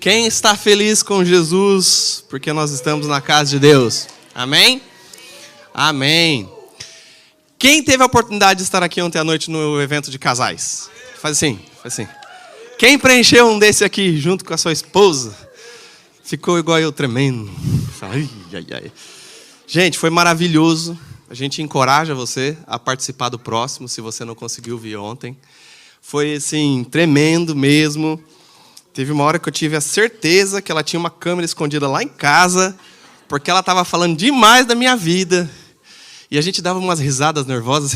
Quem está feliz com Jesus, porque nós estamos na casa de Deus? Amém? Amém. Quem teve a oportunidade de estar aqui ontem à noite no evento de casais? Faz assim, faz assim. Quem preencheu um desse aqui junto com a sua esposa? Ficou igual eu, tremendo. Ai, ai, ai. Gente, foi maravilhoso. A gente encoraja você a participar do próximo, se você não conseguiu vir ontem. Foi, assim, tremendo mesmo. Teve uma hora que eu tive a certeza que ela tinha uma câmera escondida lá em casa, porque ela estava falando demais da minha vida. E a gente dava umas risadas nervosas.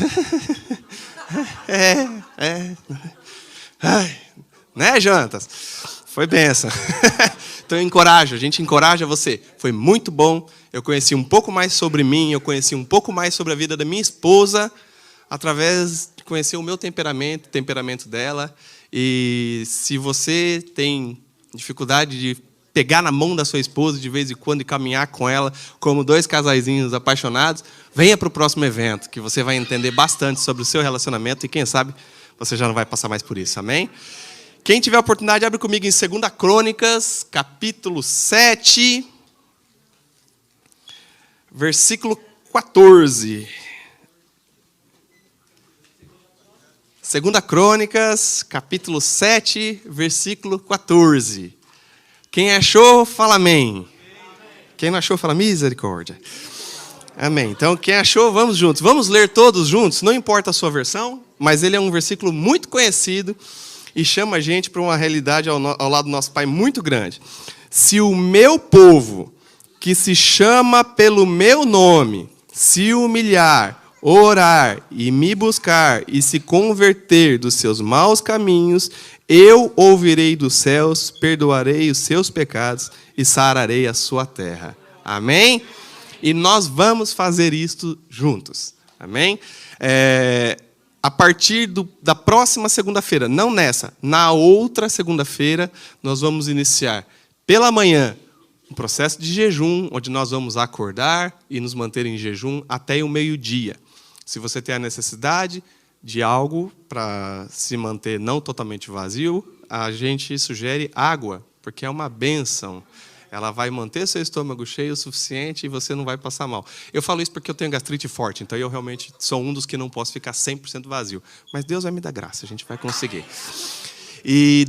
Ai, né, Jantas? Foi benção. Então a gente encoraja você. Foi muito bom. Eu conheci um pouco mais sobre mim, eu conheci um pouco mais sobre a vida da minha esposa, através de conhecer o meu temperamento, o temperamento dela. E se você tem dificuldade de pegar na mão da sua esposa de vez em quando e caminhar com ela como dois casaizinhos apaixonados, venha para o próximo evento, que você vai entender bastante sobre o seu relacionamento e quem sabe você já não vai passar mais por isso, amém? Quem tiver a oportunidade, abre comigo em 2 Crônicas, capítulo 7, versículo 14. 2 Crônicas, capítulo 7, versículo 14. Quem achou, fala amém. Quem não achou, fala misericórdia. Amém. Então, quem achou, vamos juntos. Vamos ler todos juntos, não importa a sua versão, mas ele é um versículo muito conhecido e chama a gente para uma realidade ao lado do nosso Pai muito grande. Se o meu povo, que se chama pelo meu nome, se humilhar, orar e me buscar e se converter dos seus maus caminhos, eu ouvirei dos céus, perdoarei os seus pecados e sararei a sua terra. Amém? E nós vamos fazer isto juntos. Amém? A partir da próxima segunda-feira, não nessa, na outra segunda-feira, nós vamos iniciar pela manhã um processo de jejum, onde nós vamos acordar e nos manter em jejum até o meio-dia. Se você tem a necessidade de algo para se manter não totalmente vazio, a gente sugere água, porque é uma bênção. Ela vai manter seu estômago cheio o suficiente e você não vai passar mal. Eu falo isso porque eu tenho gastrite forte, então eu realmente sou um dos que não posso ficar 100% vazio. Mas Deus vai me dar graça, a gente vai conseguir. E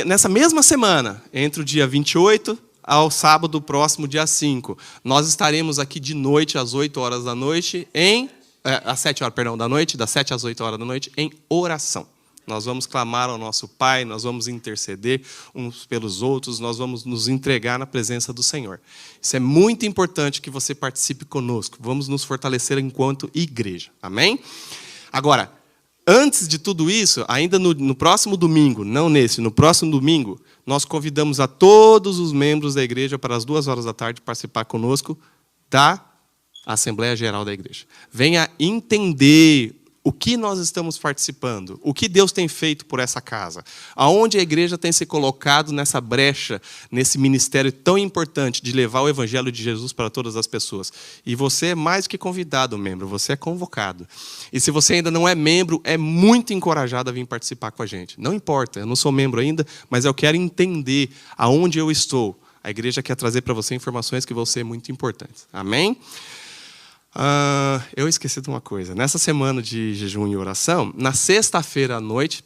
nessa mesma semana, entre o dia 28 ao sábado próximo, dia 5, nós estaremos aqui de noite, às 8 horas da noite, às 7 horas, da noite, das 7 às 8 horas da noite, em oração. Nós vamos clamar ao nosso Pai, nós vamos interceder uns pelos outros, nós vamos nos entregar na presença do Senhor. Isso é muito importante que você participe conosco. Vamos nos fortalecer enquanto igreja. Amém? Agora, antes de tudo isso, ainda no próximo domingo, não nesse, no próximo domingo, nós convidamos a todos os membros da igreja para as 2 horas da tarde participar conosco da Assembleia Geral da Igreja. Venha entender o que nós estamos participando, o que Deus tem feito por essa casa, aonde a igreja tem se colocado nessa brecha, nesse ministério tão importante de levar o Evangelho de Jesus para todas as pessoas. E você é mais que convidado, membro, você é convocado. E se você ainda não é membro, é muito encorajado a vir participar com a gente. Não importa, eu não sou membro ainda, mas eu quero entender aonde eu estou. A igreja quer trazer para você informações que vão ser muito importantes. Amém? Eu esqueci de uma coisa. Nessa semana de jejum e oração, na sexta-feira à noite,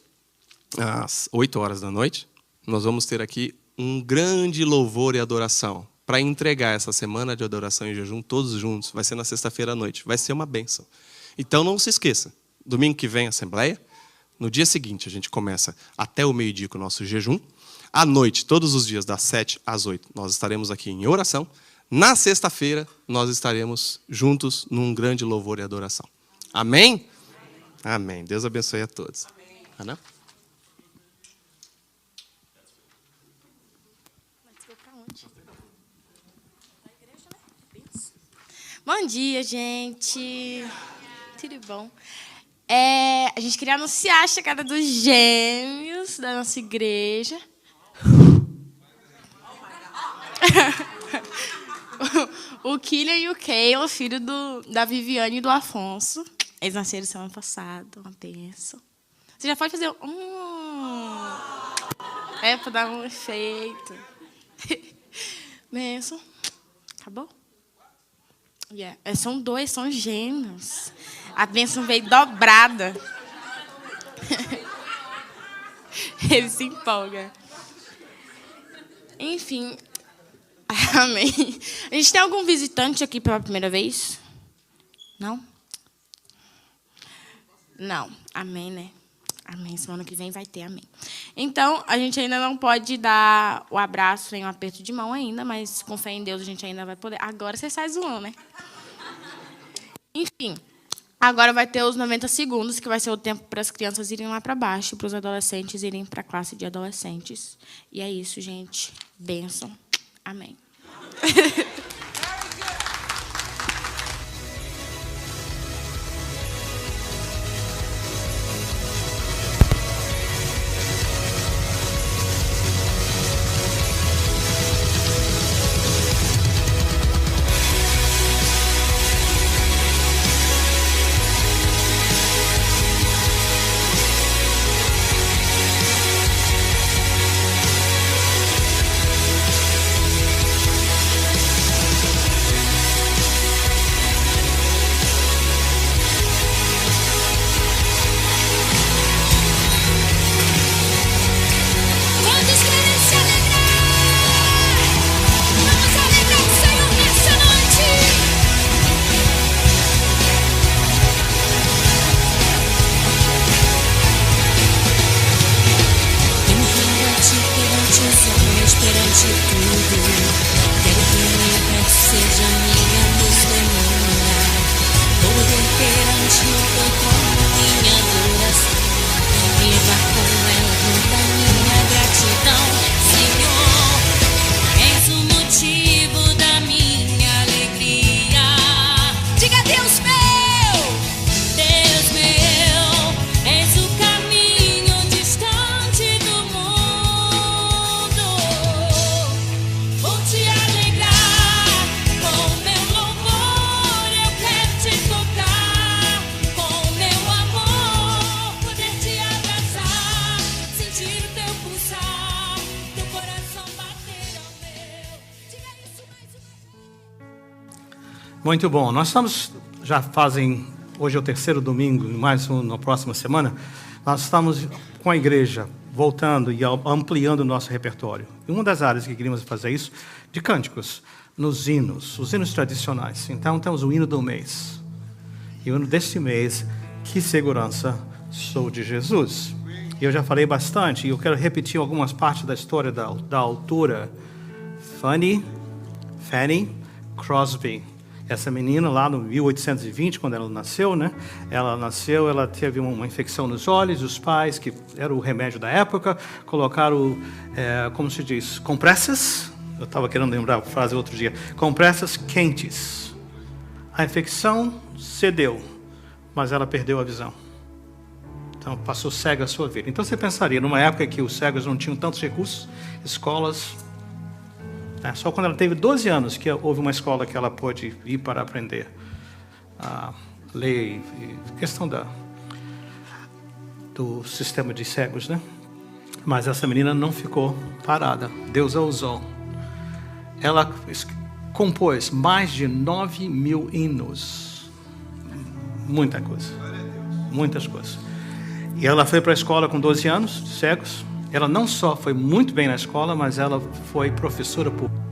às 8 horas da noite, nós vamos ter aqui um grande louvor e adoração para entregar essa semana de adoração e jejum todos juntos. Vai ser na sexta-feira à noite. Vai ser uma bênção. Então não se esqueça. Domingo que vem, Assembleia. No dia seguinte, a gente começa até o meio-dia com o nosso jejum. À noite, todos os dias, das 7 às 8, nós estaremos aqui em oração. Na sexta-feira, nós estaremos juntos num grande louvor e adoração. Amém? Amém. Deus abençoe a todos. Amém. Ana? Bom dia, gente. Tudo bom? A gente queria anunciar a chegada dos gêmeos da nossa igreja. O Killian e o Keila, filho da Viviane e do Afonso. Eles nasceram semana passada, uma bênção. Você já pode fazer para dar um efeito. Benção. Acabou? Yeah. São dois, são gêmeos. A bênção veio dobrada. Ele se empolga. Enfim. Amém. A gente tem algum visitante aqui pela primeira vez? Não? Não. Amém, né? Amém. Semana que vem vai ter, amém. Então, a gente ainda não pode dar o abraço nem o aperto de mão ainda, mas com fé em Deus a gente ainda vai poder. Agora você sai zoando, né? Enfim, agora vai ter os 90 segundos, que vai ser o tempo para as crianças irem lá para baixo, para os adolescentes irem para a classe de adolescentes. E é isso, gente. Bênção. Amém. Muito bom. Nós estamos, já fazem, hoje é o terceiro domingo, mais um na próxima semana, nós estamos com a igreja voltando e ampliando o nosso repertório. E uma das áreas que queríamos fazer isso, de cânticos, nos hinos, os hinos tradicionais. Então, temos o hino do mês. E o hino deste mês, Que Segurança Sou de Jesus. E eu já falei bastante, e eu quero repetir algumas partes da história da autora Fanny Crosby. Essa menina, lá no 1820, quando ela nasceu, né? Ela teve uma infecção nos olhos, os pais, que era o remédio da época, colocaram, como se diz, compressas. Eu estava querendo lembrar a frase outro dia. Compressas quentes. A infecção cedeu, mas ela perdeu a visão. Então, passou cega a sua vida. Então, você pensaria, numa época que os cegos não tinham tantos recursos, escolas... Só quando ela teve 12 anos que houve uma escola que ela pôde ir para aprender a ler, questão do sistema de cegos, né? Mas essa menina não ficou parada. Deus a usou. Ela compôs mais de 9.000 hinos. Muita coisa. Muitas coisas. E ela foi para a escola com 12 anos, cegos. Ela não só foi muito bem na escola, mas ela foi professora pública.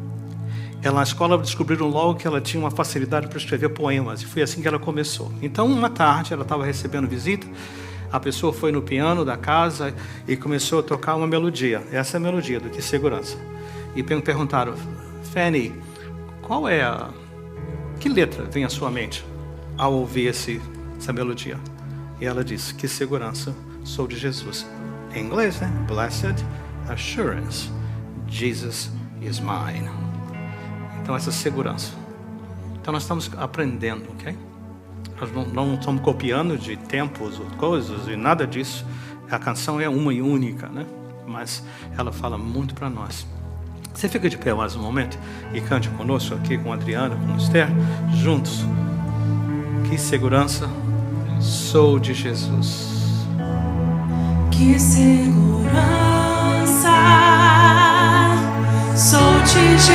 Na escola descobriram logo que ela tinha uma facilidade para escrever poemas, e foi assim que ela começou. Então, uma tarde, ela estava recebendo visita, a pessoa foi no piano da casa e começou a tocar uma melodia. Essa é a melodia do Que Segurança. E perguntaram, Fanny, que letra vem à sua mente ao ouvir essa melodia? E ela disse, Que Segurança Sou de Jesus. Em inglês, né? Blessed Assurance, Jesus is mine. Então, essa segurança. Então, nós estamos aprendendo, ok? Nós não estamos copiando de tempos ou coisas e nada disso. A canção é uma e única, né? Mas ela fala muito para nós. Você fica de pé mais um momento e cante conosco aqui com a Adriana, com o Esther, juntos. Que segurança sou de Jesus. Que segurança sou de Jesus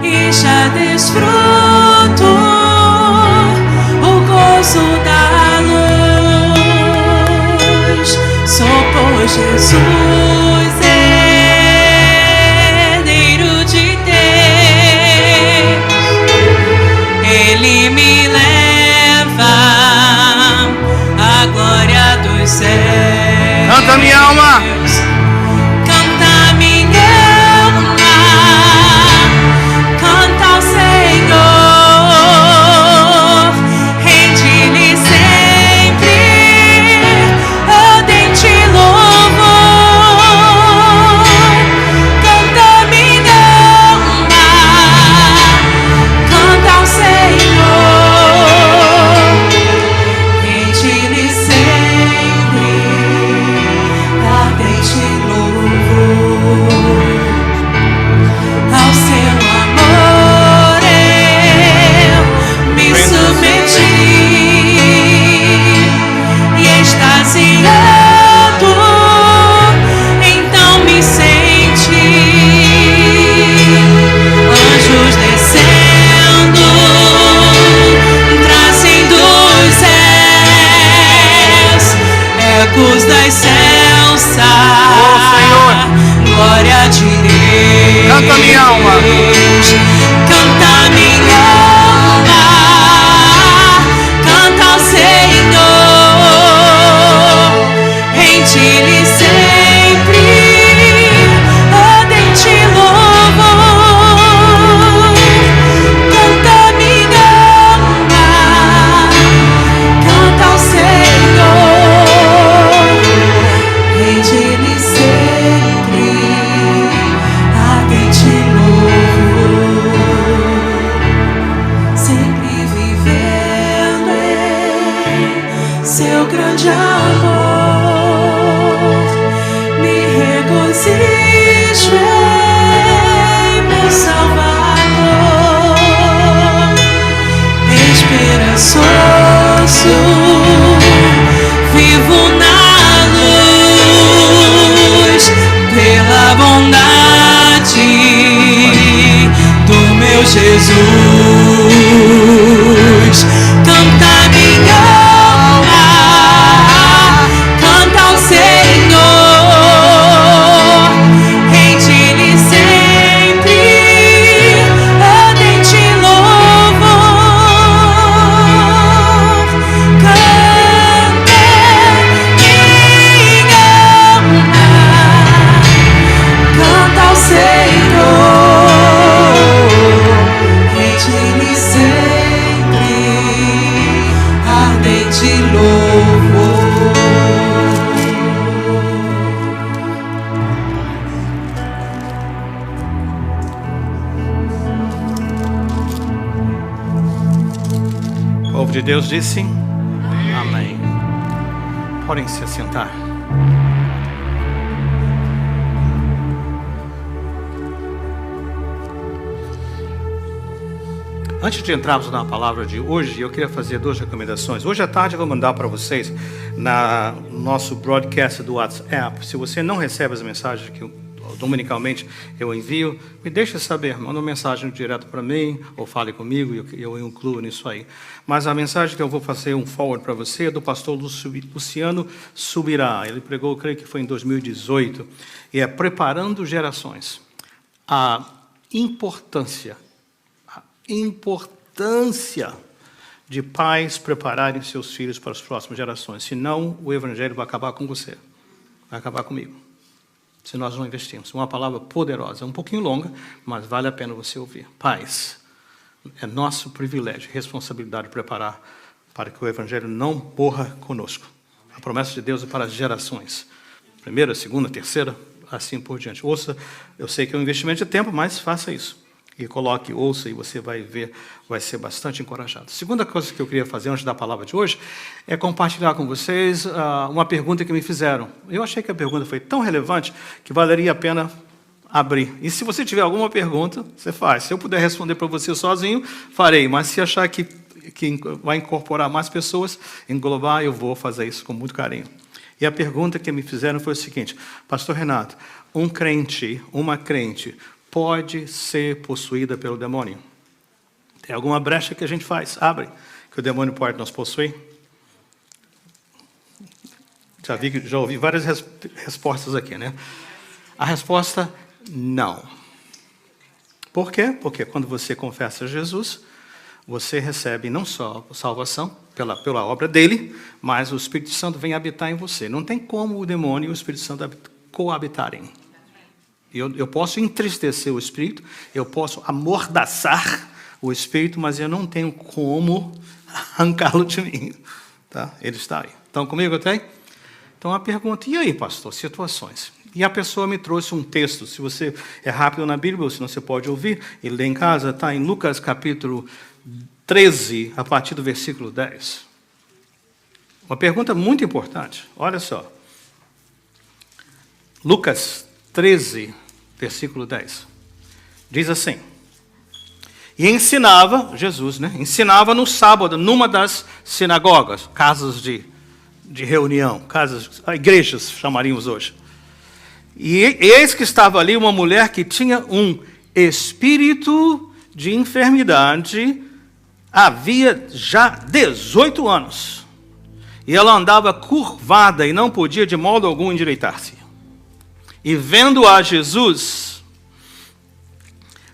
e já desfruto o gozo da luz. Sou por Jesus, herdeiro de Deus. Ele me leva à glória dos céus. Canta, minha alma. Canta, minha alma. Canta ao Senhor. Rende-lhe sempre ardente louvor. Canta, minha alma. Canta ao Senhor. Rende-lhe sempre ardente louvor. Ao seu amor eu me submeti e extasiado então me senti. Anjos descendo, trazendo os céus, ecos das celsas, Senhor. glória de Deus. Canta, minha alma. Canta, minha alma. Canta ao Senhor. Rende-lhe sempre ardente louvor. Canta, minha alma. Canta ao Senhor. Rende-lhe sempre ardente louvor. Sempre vivendo em seu grande amor, me regozijo em meu Salvador. Esperançoso, vivo na luz, pela bondade do meu Jesus. Canta, minha alma. Canta ao Senhor. Rende-lhe sempre ardente louvor. Canta, minha alma. Canta ao Senhor. Rende-lhe sempre ardente louvor. O povo de Deus disse: Amém. Podem se assentar. Antes de entrarmos na palavra de hoje, eu queria fazer duas recomendações. Hoje à tarde eu vou mandar para vocês no nosso broadcast do WhatsApp. Se você não recebe as mensagens que dominicalmente eu envio, me deixe saber, manda uma mensagem direto para mim, ou fale comigo, e eu incluo nisso aí. Mas a mensagem que eu vou fazer um forward para você é do pastor Luciano Subirá. Ele pregou, eu creio que foi em 2018, e é Preparando Gerações. A importância de pais prepararem seus filhos para as próximas gerações. Senão, o evangelho vai acabar com você. Vai acabar comigo. Se nós não investirmos. Uma palavra poderosa, um pouquinho longa, mas vale a pena você ouvir. Pais, é nosso privilégio, responsabilidade preparar para que o evangelho não morra conosco. A promessa de Deus é para as gerações. Primeira, segunda, terceira, assim por diante. Ouça, eu sei que é um investimento de tempo, mas faça isso. E coloque, ouça, e você vai ver, vai ser bastante encorajado. Segunda coisa que eu queria fazer antes da palavra de hoje é compartilhar com vocês uma pergunta que me fizeram. Eu achei que a pergunta foi tão relevante que valeria a pena abrir. E se você tiver alguma pergunta, você faz. Se eu puder responder para você sozinho, farei. Mas se achar que vai incorporar mais pessoas, englobar, eu vou fazer isso com muito carinho. E a pergunta que me fizeram foi o seguinte: Pastor Renato, um crente, uma crente, pode ser possuída pelo demônio? Tem alguma brecha que a gente faz? Abre, que o demônio pode nos possuir? Já ouvi várias respostas aqui, né? A resposta, não. Por quê? Porque quando você confessa Jesus, você recebe não só salvação pela obra dele, mas o Espírito Santo vem habitar em você. Não tem como o demônio e o Espírito Santo coabitarem. Eu posso entristecer o Espírito, eu posso amordaçar o Espírito, mas eu não tenho como arrancá-lo de mim. Tá? Ele está aí. Estão comigo até? Então a pergunta, e aí, pastor, situações? E a pessoa me trouxe um texto. Se você é rápido na Bíblia, ou se não, você pode ouvir, ele lê em casa, está em Lucas capítulo 13, a partir do versículo 10. Uma pergunta muito importante. Olha só. Lucas 13, versículo 10. Diz assim: e ensinava, Jesus, né? Ensinava no sábado, numa das sinagogas, casas de reunião, igrejas chamaríamos hoje. E eis que estava ali uma mulher que tinha um espírito de enfermidade, havia já 18 anos. E ela andava curvada e não podia de modo algum endireitar-se. E vendo a Jesus,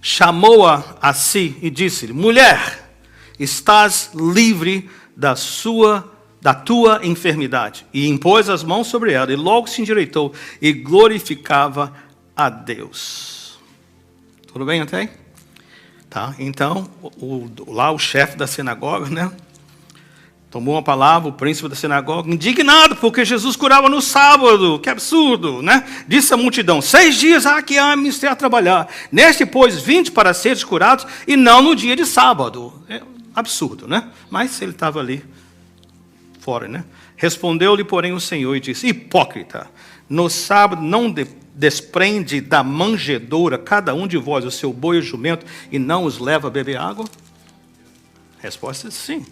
chamou-a a si e disse-lhe: mulher, estás livre da tua enfermidade. E impôs as mãos sobre ela, e logo se endireitou e glorificava a Deus. Tudo bem até aí? Tá? Então, lá o chefe da sinagoga, né? Tomou uma palavra, o príncipe da sinagoga, indignado, porque Jesus curava no sábado. Que absurdo, né? Disse a multidão: 6 dias há que há menester a trabalhar. Neste, pois, 20 para seres curados, e não no dia de sábado. É absurdo, né? Mas ele estava ali fora, né? Respondeu-lhe, porém, o Senhor e disse: hipócrita, no sábado não desprende da manjedoura cada um de vós o seu boi e o jumento e não os leva a beber água? Resposta: sim.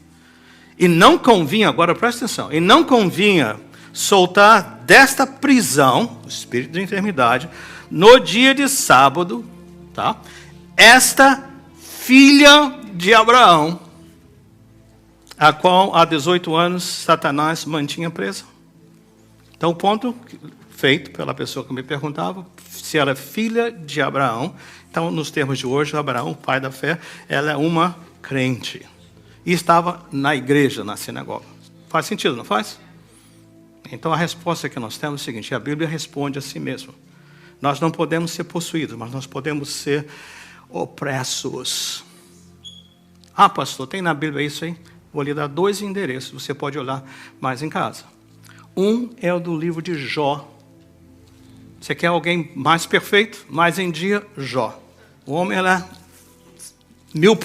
E não convinha, agora presta atenção, e não convinha soltar desta prisão, o espírito de enfermidade, no dia de sábado, tá? Esta filha de Abraão, a qual há 18 anos Satanás mantinha presa. Então, o ponto feito pela pessoa que me perguntava, se ela é filha de Abraão, então, nos termos de hoje, Abraão, o pai da fé, ela é uma crente. E estava na igreja, na sinagoga. Faz sentido, não faz? Então, a resposta que nós temos é a seguinte: a Bíblia responde a si mesma. Nós não podemos ser possuídos, mas nós podemos ser opressos. Ah, pastor, tem na Bíblia isso aí? Vou lhe dar 2 endereços, você pode olhar mais em casa. Um é o do livro de Jó. Você quer alguém mais perfeito, mais em dia? Jó. O homem era mil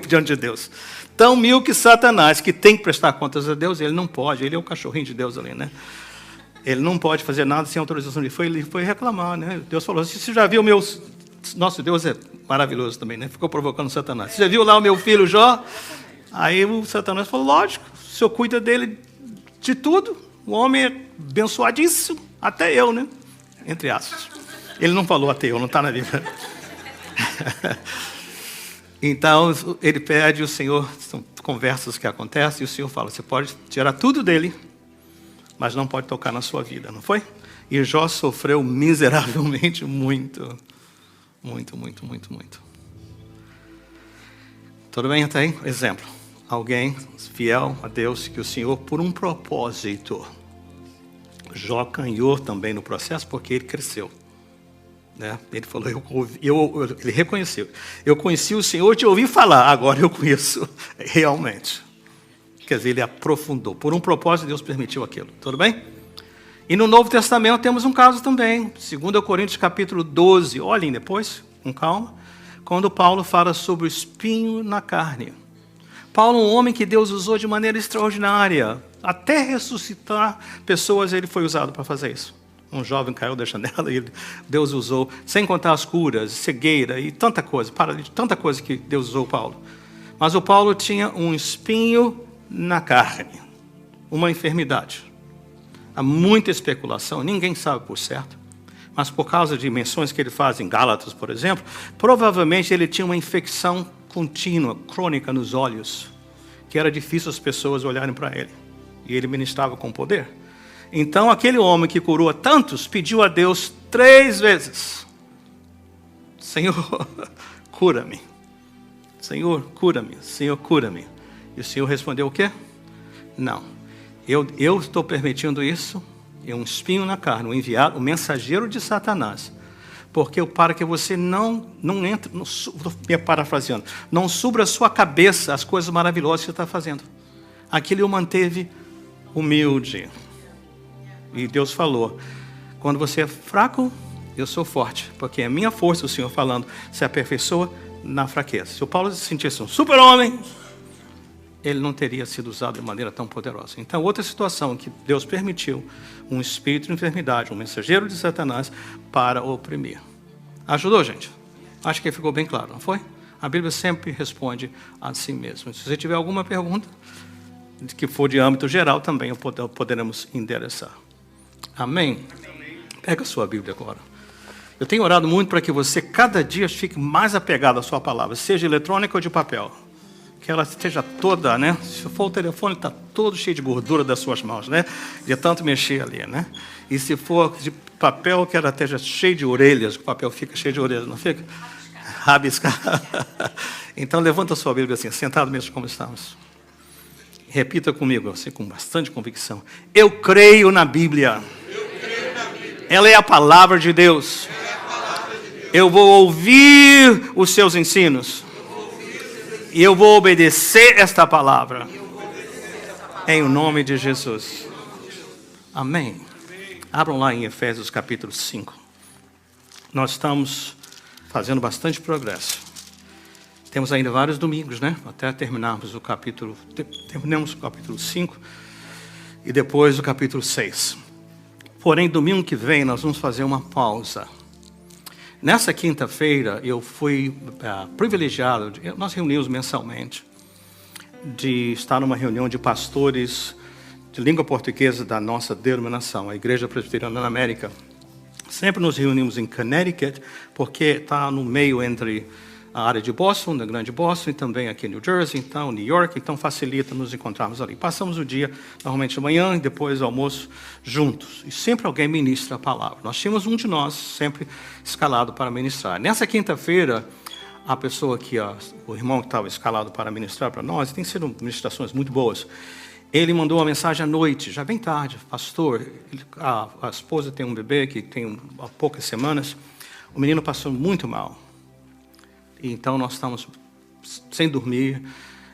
diante de Deus. Tão mil que Satanás, que tem que prestar contas a Deus, ele não pode, ele é o cachorrinho de Deus ali, né? Ele não pode fazer nada sem autorização. Ele foi reclamar, né? Deus falou: você já viu meus... Nosso Deus é maravilhoso também, né? Ficou provocando Satanás. Você já viu lá o meu filho Jó? Aí o Satanás falou: lógico, o Senhor cuida dele de tudo. O homem é abençoadíssimo, até eu, né? Entre aspas. Ele não falou até eu, não está na Bíblia. Então, ele pede, o Senhor, são conversas que acontecem, e o Senhor fala: você pode tirar tudo dele, mas não pode tocar na sua vida, não foi? E Jó sofreu miseravelmente muito. Muito, muito, muito, muito. Tudo bem até aí? Exemplo. Alguém fiel a Deus, que o Senhor, por um propósito, Jó ganhou também no processo, porque ele cresceu. Né? Ele falou, ele reconheceu. Eu conheci o Senhor, te ouvi falar, agora eu conheço realmente. Quer dizer, ele aprofundou. Por um propósito, Deus permitiu aquilo. Tudo bem? E no Novo Testamento temos um caso também. 2 Coríntios capítulo 12. Olhem depois, com calma. Quando Paulo fala sobre o espinho na carne. Paulo, um homem que Deus usou de maneira extraordinária. Até ressuscitar pessoas, ele foi usado para fazer isso. Um jovem caiu da janela e Deus usou, sem contar as curas, cegueira e tanta coisa, tanta coisa que Deus usou Paulo. Mas o Paulo tinha um espinho na carne, uma enfermidade. Há muita especulação, ninguém sabe por certo. Mas por causa de menções que ele faz em Gálatas, por exemplo, provavelmente ele tinha uma infecção contínua, crônica nos olhos, que era difícil as pessoas olharem para ele. E ele ministrava com poder. Então, aquele homem que curou a tantos, pediu a Deus 3 vezes. Senhor, cura-me. Senhor, cura-me. Senhor, cura-me. E o Senhor respondeu o quê? Não. Eu estou permitindo isso. É um espinho na carne, um enviado, um mensageiro de Satanás. Porque para que você não entre, me parafraseando, não subra a sua cabeça as coisas maravilhosas que você está fazendo. Aquilo o manteve humilde. E Deus falou, quando você é fraco, eu sou forte. Porque é a minha força, o Senhor falando, se aperfeiçoa na fraqueza. Se o Paulo se sentisse um super-homem, ele não teria sido usado de maneira tão poderosa. Então, outra situação que Deus permitiu, um espírito de enfermidade, um mensageiro de Satanás, para oprimir. Ajudou, gente? Acho que ficou bem claro, não foi? A Bíblia sempre responde a si mesma. Se você tiver alguma pergunta, que for de âmbito geral, também poderemos endereçar. Amém? Pega a sua Bíblia agora. Eu tenho orado muito para que você, cada dia, fique mais apegado à sua palavra, seja eletrônica ou de papel. Que ela esteja toda, né? Se for o telefone, está todo cheio de gordura das suas mãos, né? De tanto mexer ali, né? E se for de papel, que ela esteja cheia de orelhas, o papel fica cheio de orelhas, não fica? Rabiscar. Então, levanta a sua Bíblia assim, sentado mesmo como estamos. Repita comigo, assim, com bastante convicção. Eu creio na Bíblia. Ela é a palavra de Deus. Eu vou ouvir os seus ensinos. E eu vou obedecer esta palavra. Em o nome de Jesus. Amém. Abram lá em Efésios capítulo 5. Nós estamos fazendo bastante progresso. Temos ainda vários domingos, né? Até terminarmos o capítulo... Terminamos o capítulo 5 e depois o capítulo 6. Porém, domingo que vem nós vamos fazer uma pausa. Nessa quinta-feira eu fui privilegiado, nós reunimos mensalmente, de estar numa reunião de pastores de língua portuguesa da nossa denominação, a Igreja Presbiteriana na América. Sempre nos reunimos em Connecticut, porque está no meio entre a área de Boston, da Grande Boston, e também aqui em New Jersey, então, New York, então facilita nos encontrarmos ali. Passamos o dia, normalmente de manhã, e depois do almoço, juntos. E sempre alguém ministra a palavra. Nós tínhamos um de nós sempre escalado para ministrar. Nessa quinta-feira, a pessoa que, o irmão que estava escalado para ministrar para nós, tem sido ministrações muito boas, ele mandou uma mensagem à noite, já bem tarde, pastor, a esposa tem um bebê que tem há poucas semanas, o menino passou muito mal. Então, nós estamos sem dormir,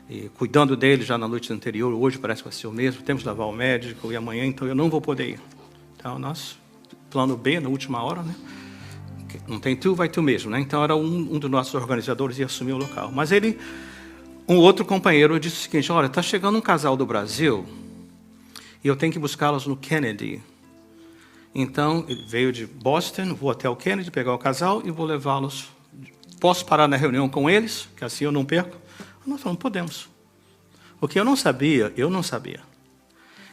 e cuidando dele já na noite anterior. Hoje parece que vai ser o mesmo. Temos que levar ao médico e amanhã, então eu não vou poder ir. Então, plano B, na última hora, né? Não tem tu, vai tu mesmo, né? Então, era um dos nossos organizadores ia assumir o local. Mas um outro companheiro disse o seguinte, olha, está chegando um casal do Brasil e eu tenho que buscá-los no Kennedy. Então, ele veio de Boston, vou até o Kennedy pegar o casal e vou levá-los. Posso parar na reunião com eles, que assim eu não perco? Nós falamos, podemos. O que eu não sabia,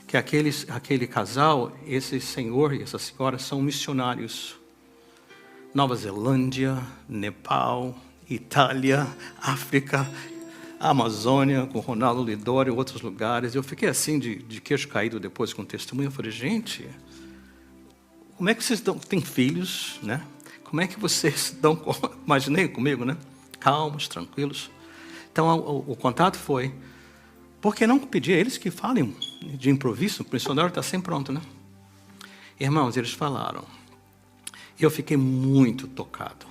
que aquele casal, esse senhor e essa senhora são missionários. Nova Zelândia, Nepal, Itália, África, Amazônia, com Ronaldo Lidório e outros lugares. Eu fiquei assim, de queixo caído depois com o testemunho. Eu falei, gente, como é que vocês têm filhos, né? Como é que vocês dão conta? Imaginei comigo, né? Calmos, tranquilos. Então, o contato foi, por que não pedir a eles que falem de improviso? O missionário está sempre pronto, né? Irmãos, eles falaram. E eu fiquei muito tocado.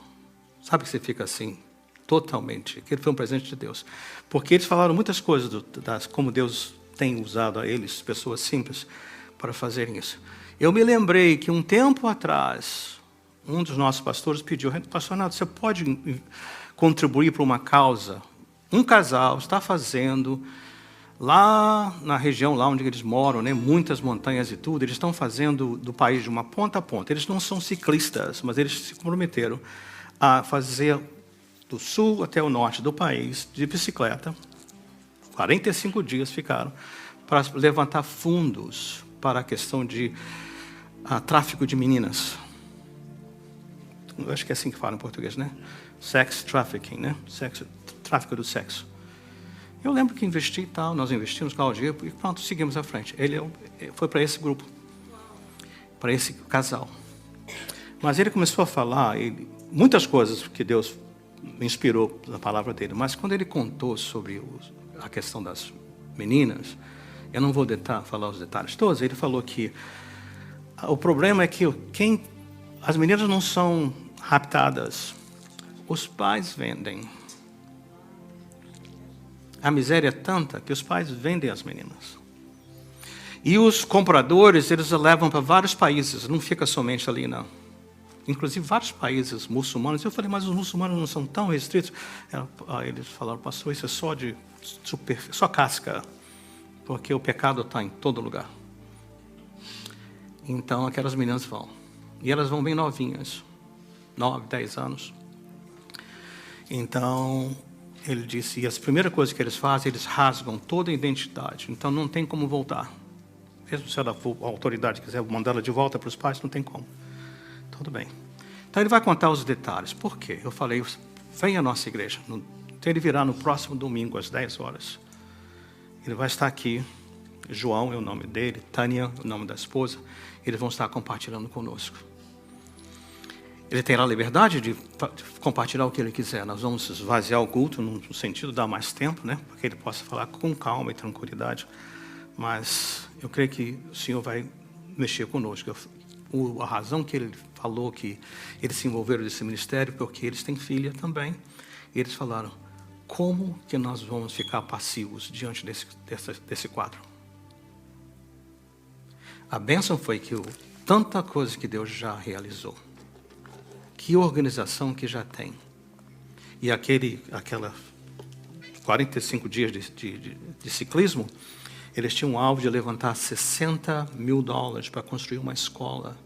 Sabe que você fica assim, totalmente. Aquele foi um presente de Deus. Porque eles falaram muitas coisas, como Deus tem usado a eles, pessoas simples, para fazerem isso. Eu me lembrei que um tempo atrás, um dos nossos pastores pediu, pastor Renato, você pode contribuir para uma causa? Um casal está fazendo, lá na região lá onde eles moram, né, muitas montanhas e tudo, eles estão fazendo do país de uma ponta a ponta. Eles não são ciclistas, mas eles se comprometeram a fazer do sul até o norte do país, de bicicleta. 45 dias ficaram para levantar fundos para a questão de tráfico de meninas. Eu acho que é assim que fala em português, né? Sex trafficking, né? Tráfico do sexo. Eu lembro que investi e tal, nós investimos com a Aldir e pronto, seguimos à frente. Ele foi para esse grupo, para esse casal. Mas ele começou a falar muitas coisas que Deus me inspirou na palavra dele, mas quando ele contou sobre a questão das meninas, eu não vou falar os detalhes todos, ele falou que o problema é que as meninas não são raptadas, os pais vendem. A miséria é tanta que os pais vendem as meninas. E os compradores, eles a levam para vários países, não fica somente ali, não. Inclusive vários países muçulmanos. Eu falei, mas os muçulmanos não são tão restritos? Eles falaram, pastor, isso é só casca, porque o pecado está em todo lugar. Então aquelas meninas vão. E elas vão bem novinhas, 9, 10 anos. Então, ele disse, e a primeira coisa que eles fazem, eles rasgam toda a identidade. Então não tem como voltar. Mesmo se a autoridade quiser mandar ela de volta para os pais, não tem como. Tudo bem. Então ele vai contar os detalhes. Por quê? Eu falei, vem à nossa igreja. Então ele virá no próximo domingo, às 10 horas. Ele vai estar aqui. João é o nome dele, Tânia é o nome da esposa. Eles vão estar compartilhando conosco. Ele terá a liberdade de compartilhar o que ele quiser. Nós vamos esvaziar o culto, no sentido de dar mais tempo, né? Para que ele possa falar com calma e tranquilidade. Mas eu creio que o Senhor vai mexer conosco. A razão que ele falou que eles se envolveram nesse ministério, porque eles têm filha também. E eles falaram, como que nós vamos ficar passivos diante desse quadro? A bênção foi que tanta coisa que Deus já realizou. Que organização que já tem. E aquela 45 dias de ciclismo, eles tinham um alvo de levantar $60 mil para construir uma escola.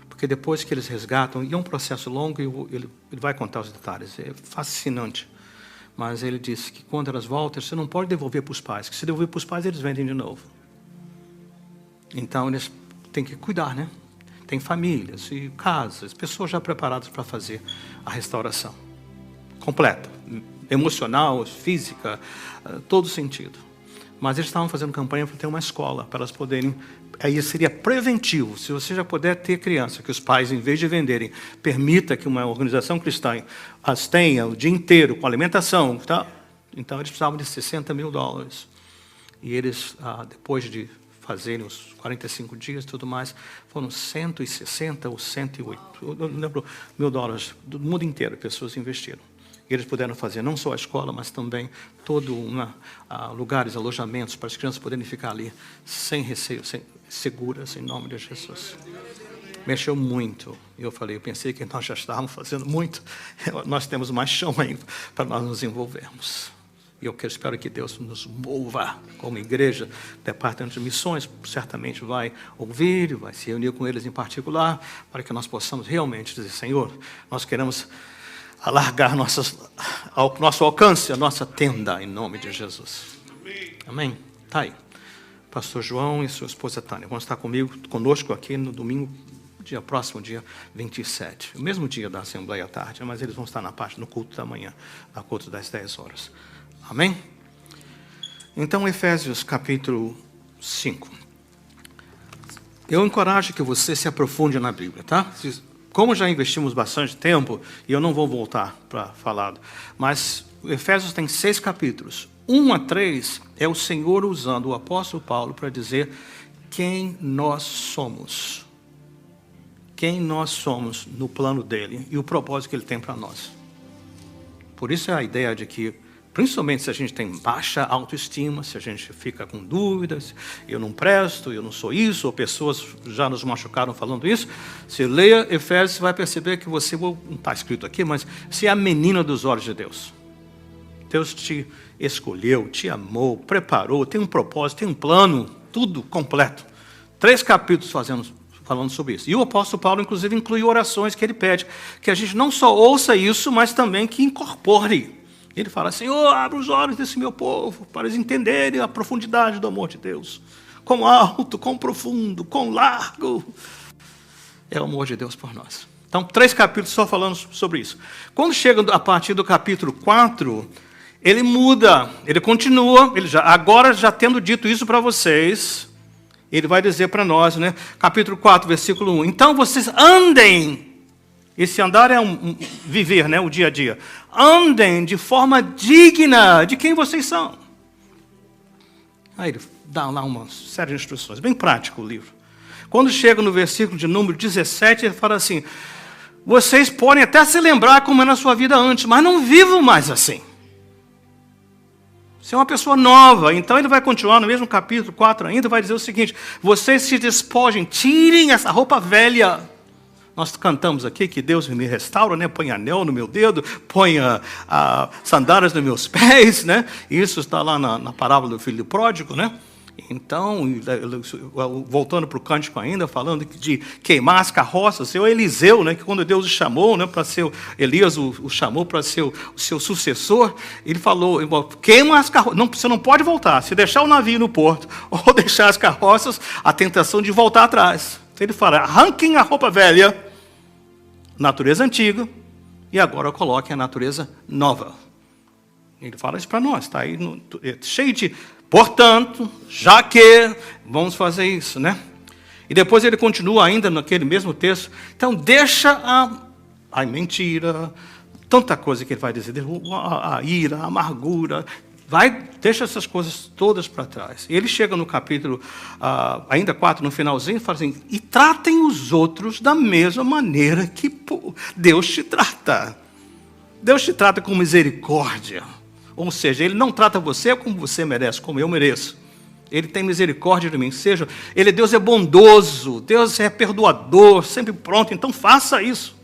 Porque depois que eles resgatam, e é um processo longo, e ele vai contar os detalhes, é fascinante. Mas ele disse que quando elas voltam, você não pode devolver para os pais, que se devolver para os pais, eles vendem de novo. Então, eles têm que cuidar, né? Tem famílias e casas, pessoas já preparadas para fazer a restauração completa, emocional, física, todo sentido. Mas eles estavam fazendo campanha para ter uma escola, para elas poderem... Aí seria preventivo, se você já puder ter criança, que os pais, em vez de venderem, permita que uma organização cristã as tenha o dia inteiro, com alimentação, tá? Então eles precisavam de $60 mil. E eles, depois de fazerem os 45 dias e tudo mais, foram 160 ou 108, eu não lembro, $1.000 do mundo inteiro, pessoas investiram. E eles puderam fazer não só a escola, mas também lugares, alojamentos, para as crianças poderem ficar ali sem receio, seguras, em nome de Jesus. Mexeu muito. Eu pensei que nós já estávamos fazendo muito, nós temos mais chão ainda para nós nos envolvermos. E eu espero que Deus nos mova como igreja. O departamento de missões certamente vai ouvir, vai se reunir com eles em particular, para que nós possamos realmente dizer, Senhor, nós queremos alargar ao nosso alcance a nossa tenda, em nome de Jesus. Amém? Está aí. Pastor João e sua esposa Tânia vão estar conosco aqui no domingo, próximo dia 27. O mesmo dia da Assembleia à tarde, mas eles vão estar no culto da manhã, no culto das 10 horas. Amém? Então, Efésios capítulo 5. Eu encorajo que você se aprofunde na Bíblia, tá? Como já investimos bastante tempo, e eu não vou voltar para falar, mas Efésios tem 6 capítulos. 1 a 3 é o Senhor usando o apóstolo Paulo para dizer quem nós somos. Quem nós somos no plano dele e o propósito que ele tem para nós. Por isso é a ideia de que, principalmente se a gente tem baixa autoestima, se a gente fica com dúvidas, eu não presto, eu não sou isso, ou pessoas já nos machucaram falando isso, se leia Efésios, você vai perceber que você, não está escrito aqui, mas você é a menina dos olhos de Deus. Deus te escolheu, te amou, preparou, tem um propósito, tem um plano, tudo completo. 3 capítulos falando sobre isso. E o apóstolo Paulo, inclusive, inclui orações que ele pede, que a gente não só ouça isso, mas também que incorpore. Ele fala, Senhor, abre os olhos desse meu povo, para eles entenderem a profundidade do amor de Deus. quão alto, quão profundo, quão largo é o amor de Deus por nós. Então, 3 capítulos só falando sobre isso. Quando chega a partir do capítulo 4, ele muda, ele continua, agora já tendo dito isso para vocês, ele vai dizer para nós, né? Capítulo 4, versículo 1. Então vocês andem. Esse andar é viver, né? O dia a dia. Andem de forma digna de quem vocês são. Aí ele dá lá uma série de instruções. Bem prático o livro. Quando chega no versículo de número 17, ele fala assim: vocês podem até se lembrar como era a sua vida antes, mas não vivam mais assim. Você é uma pessoa nova. Então ele vai continuar no mesmo capítulo 4 ainda, vai dizer o seguinte: vocês se despojem, tirem essa roupa velha. Nós cantamos aqui que Deus me restaura, né? Põe anel no meu dedo, põe sandálias nos meus pés, né? Isso está lá na parábola do filho pródigo, né? Então, voltando para o cântico ainda, falando de queimar as carroças, seu Eliseu, né, que quando Deus o chamou, né, para ser, Elias o chamou para ser o seu sucessor, ele falou: queima as carroças, você não pode voltar, se deixar o navio no porto, ou deixar as carroças, a tentação de voltar atrás. Então ele fala: arranquem a roupa velha, natureza antiga, e agora coloquem a natureza nova. Ele fala isso para nós, está aí cheio de... Portanto, já que vamos fazer isso, né? E depois ele continua ainda naquele mesmo texto. Então, deixa a mentira, tanta coisa que ele vai dizer, a ira, a amargura, deixa essas coisas todas para trás. E ele chega no capítulo, ainda 4, no finalzinho, e fala assim: e tratem os outros da mesma maneira que Deus te trata. Deus te trata com misericórdia. Ou seja, ele não trata você como você merece, como eu mereço. Ele tem misericórdia de mim. Deus é bondoso, Deus é perdoador, sempre pronto. Então faça isso.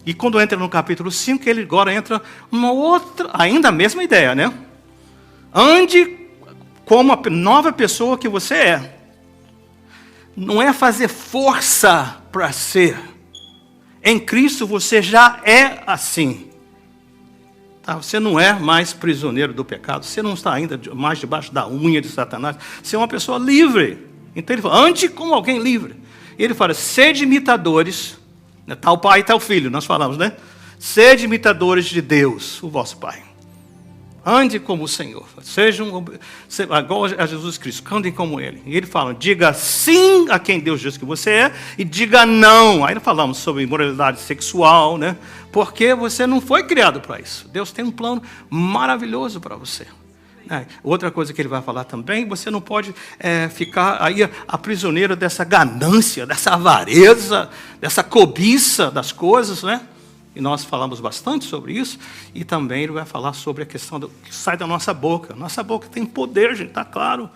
E quando entra no capítulo 5, ele agora entra uma outra, ainda a mesma ideia, né? Ande como a nova pessoa que você é. Não é fazer força para ser. Em Cristo você já é assim. Você não é mais prisioneiro do pecado, você não está ainda mais debaixo da unha de Satanás, você é uma pessoa livre. Então ele fala: ande como alguém livre. Ele fala: sede imitadores, né? Tal pai e tal filho, nós falamos, né? Sede imitadores de Deus, o vosso Pai. Ande como o Senhor, sejam igual a Jesus Cristo, andem como Ele. E ele fala: diga sim a quem Deus diz que você é, e diga não. Aí nós falamos sobre imoralidade sexual, né? Porque você não foi criado para isso. Deus tem um plano maravilhoso para você. Outra coisa que ele vai falar também: você não pode ficar aí aprisioneiro dessa ganância, dessa avareza, dessa cobiça das coisas, né? E nós falamos bastante sobre isso. E também ele vai falar sobre a questão que sai da nossa boca. Nossa boca tem poder, gente, está claro.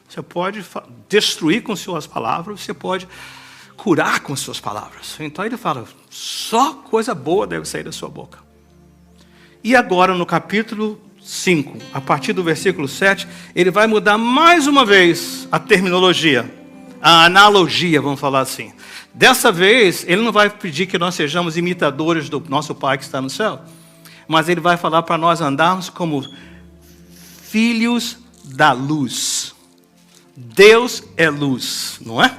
Você pode destruir com suas palavras, você pode curar com suas palavras. Então ele fala: só coisa boa deve sair da sua boca. E agora no capítulo 5, a partir do versículo 7, ele vai mudar mais uma vez a terminologia, a analogia, vamos falar assim. Dessa vez, ele não vai pedir que nós sejamos imitadores do nosso Pai que está no céu, mas ele vai falar para nós andarmos como filhos da luz. Deus é luz, não é?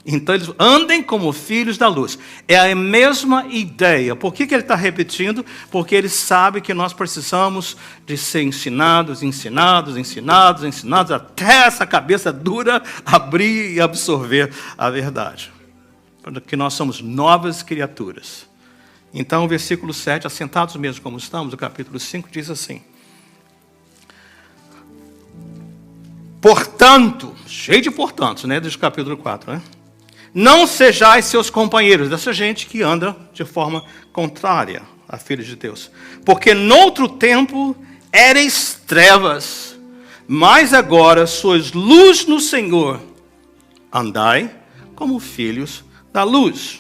Então, eles andem como filhos da luz. É a mesma ideia. Por que ele está repetindo? Porque ele sabe que nós precisamos de ser ensinados, até essa cabeça dura abrir e absorver a verdade. Porque nós somos novas criaturas. Então, o versículo 7, assentados mesmo como estamos, o capítulo 5, diz assim: portanto, cheio de portantos, né, desde o capítulo 4, né? Não sejais seus companheiros, dessa gente que anda de forma contrária a filhos de Deus. Porque noutro tempo éreis trevas, mas agora sois luz no Senhor. Andai como filhos da luz.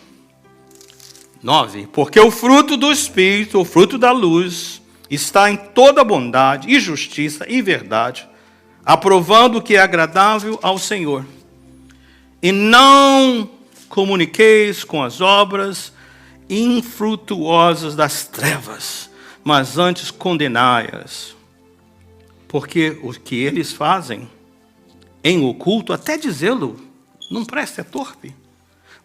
9. Porque o fruto do Espírito, o fruto da luz, está em toda bondade e justiça e verdade, aprovando o que é agradável ao Senhor. E não comuniqueis com as obras infrutuosas das trevas, mas antes condenai-as. Porque o que eles fazem em oculto, até dizê-lo, não presta, é torpe.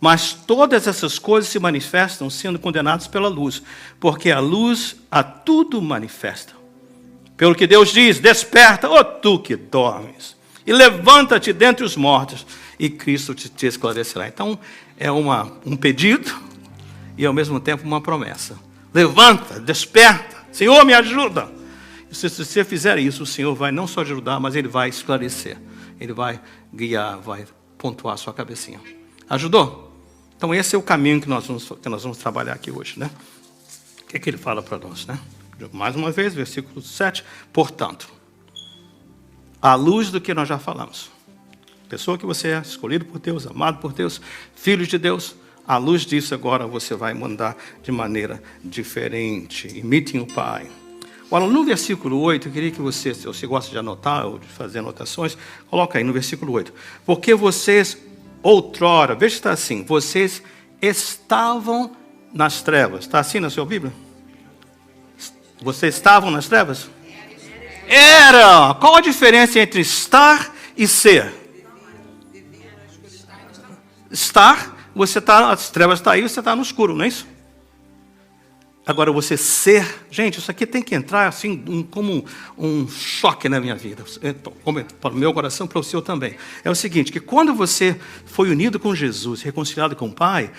Mas todas essas coisas se manifestam sendo condenadas pela luz, porque a luz a tudo manifesta. Pelo que Deus diz, desperta, ó tu que dormes, e levanta-te dentre os mortos, e Cristo te esclarecerá. Então, é um pedido e, ao mesmo tempo, uma promessa. Levanta, desperta, Senhor, me ajuda. E se você fizer isso, o Senhor vai não só ajudar, mas Ele vai esclarecer. Ele vai guiar, vai pontuar a sua cabecinha. Ajudou? Então, esse é o caminho que nós vamos trabalhar aqui hoje, né? O que Ele fala para nós, né? Mais uma vez, versículo 7. Portanto, à luz do que nós já falamos, pessoa que você é, escolhido por Deus, amado por Deus, filho de Deus, à luz disso agora você vai mandar de maneira diferente. Imitem o Pai. Agora, no versículo 8, eu queria que você, se você gosta de anotar ou de fazer anotações, coloca aí no versículo 8. Porque vocês, outrora, veja se está assim, vocês estavam nas trevas. Está assim na sua Bíblia? Vocês estavam nas trevas? Era! Qual a diferença entre estar e ser? Estar, você está, as trevas estão aí, você está no escuro, não é isso? Agora, você ser... Gente, isso aqui tem que entrar assim, como um choque na minha vida. Para o meu coração, para o seu também. É o seguinte, que quando você foi unido com Jesus, reconciliado com o Pai,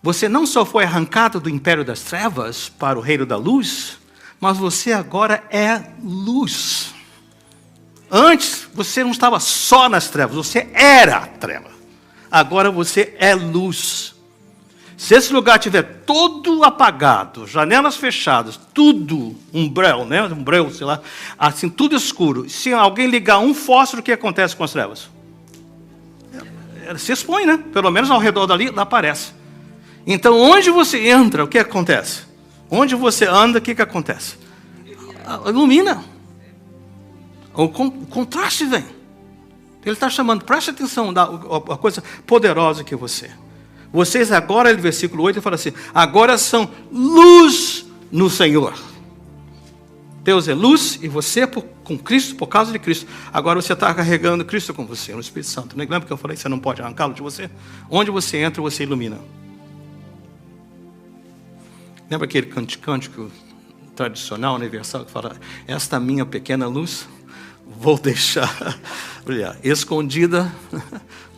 você não só foi arrancado do império das trevas para o reino da luz, mas você agora é luz. Antes, você não estava só nas trevas, você era a treva. Agora você é luz. Se esse lugar estiver todo apagado, janelas fechadas, tudo umbrel, né? Umbrel, sei lá, assim, tudo escuro. Se alguém ligar um fósforo, o que acontece com as trevas? Ela se expõe, né? Pelo menos ao redor dali, lá aparece. Então, onde você entra, o que acontece? Onde você anda, o que acontece? Ilumina. O contraste vem. Ele está chamando, preste atenção, a coisa poderosa que você é. Vocês agora, no versículo 8, ele fala assim, agora são luz no Senhor. Deus é luz e você com Cristo, por causa de Cristo. Agora você está carregando Cristo com você, no Espírito Santo. Lembra que eu falei que você não pode arrancá-lo de você? Onde você entra, você ilumina. Lembra aquele cântico tradicional, universal, que fala, esta minha pequena luz, vou deixar brilhar. Escondida...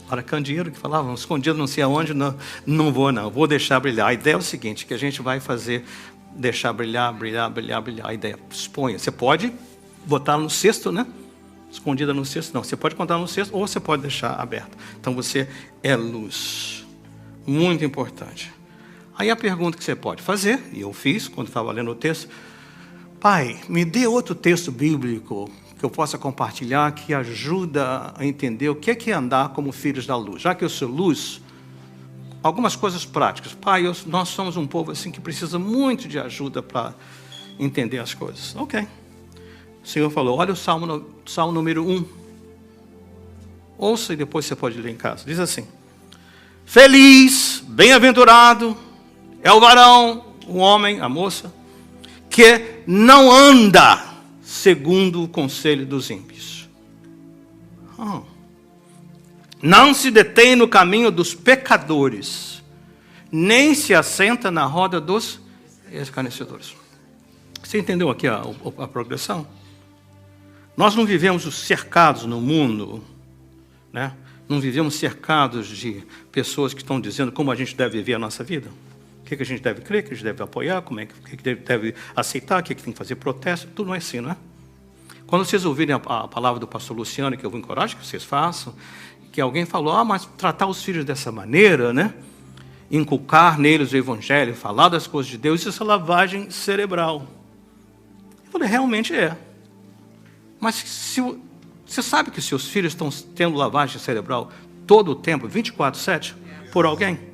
Para candeeiro que falavam, escondido não sei aonde, não vou deixar brilhar. A ideia é o seguinte, que a gente vai fazer, deixar brilhar. A ideia, exponha. Você pode botar no cesto, né? Escondida no cesto, não. Você pode contar no cesto ou você pode deixar aberto. Então você é luz. Muito importante. Aí a pergunta que você pode fazer, e eu fiz quando estava lendo o texto, Pai, me dê outro texto bíblico que eu possa compartilhar, que ajuda a entender o que é andar como filhos da luz. Já que eu sou luz, algumas coisas práticas. Pai, nós somos um povo assim que precisa muito de ajuda para entender as coisas. Ok. O Senhor falou, olha o Salmo número 1. Ouça e depois você pode ler em casa. Diz assim, feliz, bem-aventurado, é o varão, o homem, a moça, que não anda segundo o conselho dos ímpios. Não se detém no caminho dos pecadores, nem se assenta na roda dos escarnecedores. Você entendeu aqui a progressão? Nós não vivemos cercados no mundo, né? Não vivemos cercados de pessoas que estão dizendo como a gente deve viver a nossa vida. O que a gente deve crer, o que a gente deve apoiar, o que deve aceitar, o que tem que fazer protesto, tudo não é assim, não é? Quando vocês ouvirem a palavra do pastor Luciano, que eu vou encorajar que vocês façam, que alguém falou, mas tratar os filhos dessa maneira, né? Inculcar neles o evangelho, falar das coisas de Deus, isso é lavagem cerebral. Eu falei, realmente é. Mas se você sabe que seus filhos estão tendo lavagem cerebral todo o tempo, 24/7, por alguém?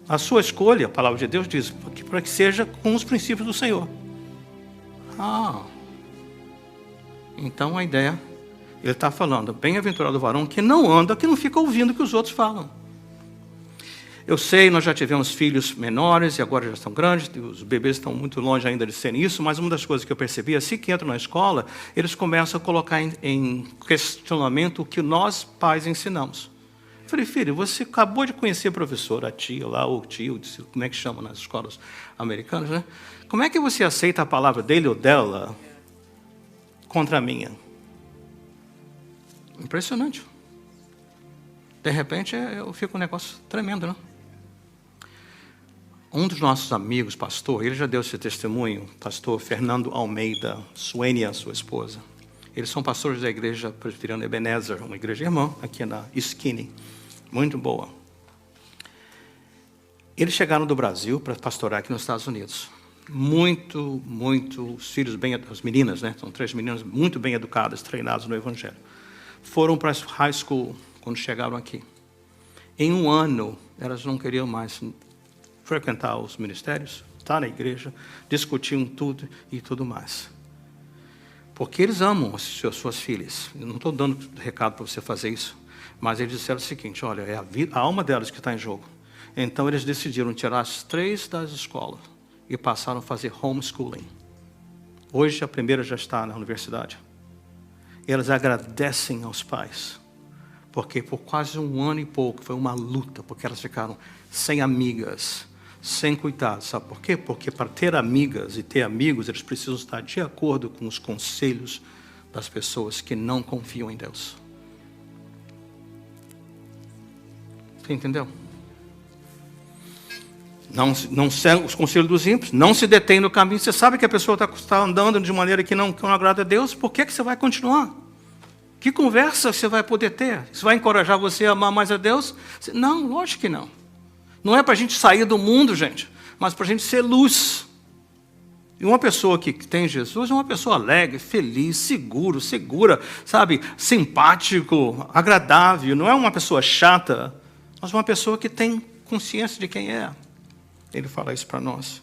A sua escolha, a palavra de Deus diz, para que seja com os princípios do Senhor. Então a ideia, ele está falando, bem-aventurado o varão que não anda, que não fica ouvindo o que os outros falam. Eu sei, nós já tivemos filhos menores e agora já estão grandes, os bebês estão muito longe ainda de serem isso, mas uma das coisas que eu percebi, assim que entram na escola, eles começam a colocar em questionamento o que nós, pais, ensinamos. Eu falei, filho, você acabou de conhecer a professora, a tia lá, ou tio, como é que chama nas escolas americanas, né? Como é que você aceita a palavra dele ou dela contra a minha? Impressionante. De repente, eu fico um negócio tremendo, né? Um dos nossos amigos, pastor, ele já deu esse testemunho, pastor Fernando Almeida, Suênia, sua esposa. Eles são pastores da igreja presbiteriana Ebenezer, uma igreja irmã, aqui na Skinny, muito boa. Eles chegaram do Brasil para pastorar aqui nos Estados Unidos. Os filhos as meninas, né? São 3 meninas muito bem educadas, treinadas no Evangelho. Foram para a high school quando chegaram aqui. Em um ano, elas não queriam mais frequentar os ministérios, estar na igreja, discutiam tudo e tudo mais. Porque eles amam as suas filhas. Eu não estou dando recado para você fazer isso, mas eles disseram o seguinte, olha, é a alma delas que está em jogo. Então, eles decidiram tirar as 3 das escolas e passaram a fazer homeschooling. Hoje, a primeira já está na universidade. Elas agradecem aos pais, porque por quase um ano e pouco foi uma luta, porque elas ficaram sem amigas, sem cuidado. Sabe por quê? Porque para ter amigas e ter amigos, eles precisam estar de acordo com os conselhos das pessoas que não confiam em Deus. Você entendeu? Não segue os conselhos dos ímpios, não se detém no caminho. Você sabe que a pessoa está andando de maneira que não agrada a Deus, por que você vai continuar? Que conversa você vai poder ter? Isso vai encorajar você a amar mais a Deus? Não, lógico que não. Não é para a gente sair do mundo, gente, mas para a gente ser luz. E uma pessoa que tem Jesus é uma pessoa alegre, feliz, segura, sabe? Simpático, agradável. Não é uma pessoa chata, mas uma pessoa que tem consciência de quem é. Ele fala isso para nós.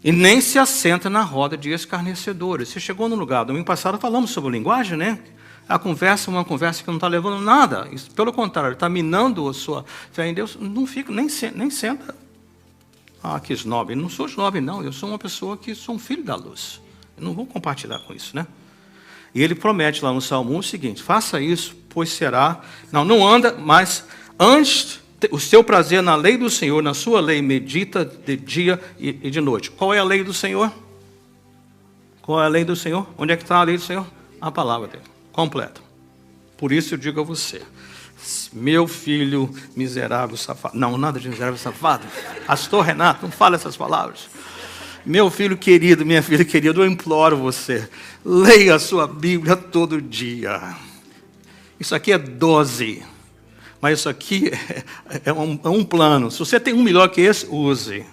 E nem se assenta na roda de escarnecedores. Você chegou no lugar, domingo passado falamos sobre linguagem, né? A conversa é uma conversa que não está levando nada. Isso, pelo contrário, está minando a sua fé em Deus. Não fica, nem senta. Ah, que snob. Eu não sou snob, não. Eu sou uma pessoa que sou um filho da luz. Eu não vou compartilhar com isso, né? E ele promete lá no Salmo 1 o seguinte, faça isso, pois será... Não anda, mas antes... O seu prazer na lei do Senhor, na sua lei, medita de dia e de noite. Qual é a lei do Senhor? Qual é a lei do Senhor? Onde é que está a lei do Senhor? A palavra dele, completa. Por isso eu digo a você, meu filho miserável safado. Não, nada de miserável safado. Pastor Renato, não fala essas palavras. Meu filho querido, minha filha querida, eu imploro você, leia a sua Bíblia todo dia. Isso aqui é dose. Mas isso aqui é um plano. Se você tem um melhor que esse, use.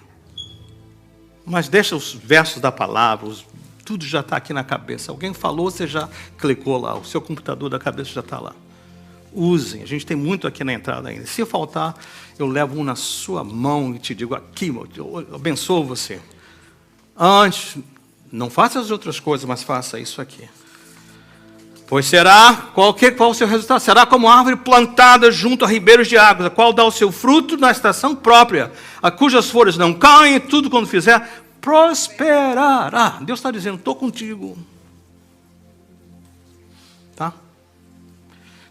Mas deixa os versos da palavra, tudo já está aqui na cabeça. Alguém falou, você já clicou lá. O seu computador da cabeça já está lá. Usem. A gente tem muito aqui na entrada ainda. Se faltar, eu levo um na sua mão e te digo aqui, eu abençoo você. Antes, não faça as outras coisas, mas faça isso aqui. Pois será, qual o seu resultado? Será como árvore plantada junto a ribeiros de águas, a qual dá o seu fruto na estação própria, a cujas folhas não caem, e tudo quando fizer, prosperará. Deus está dizendo, estou contigo. Tá?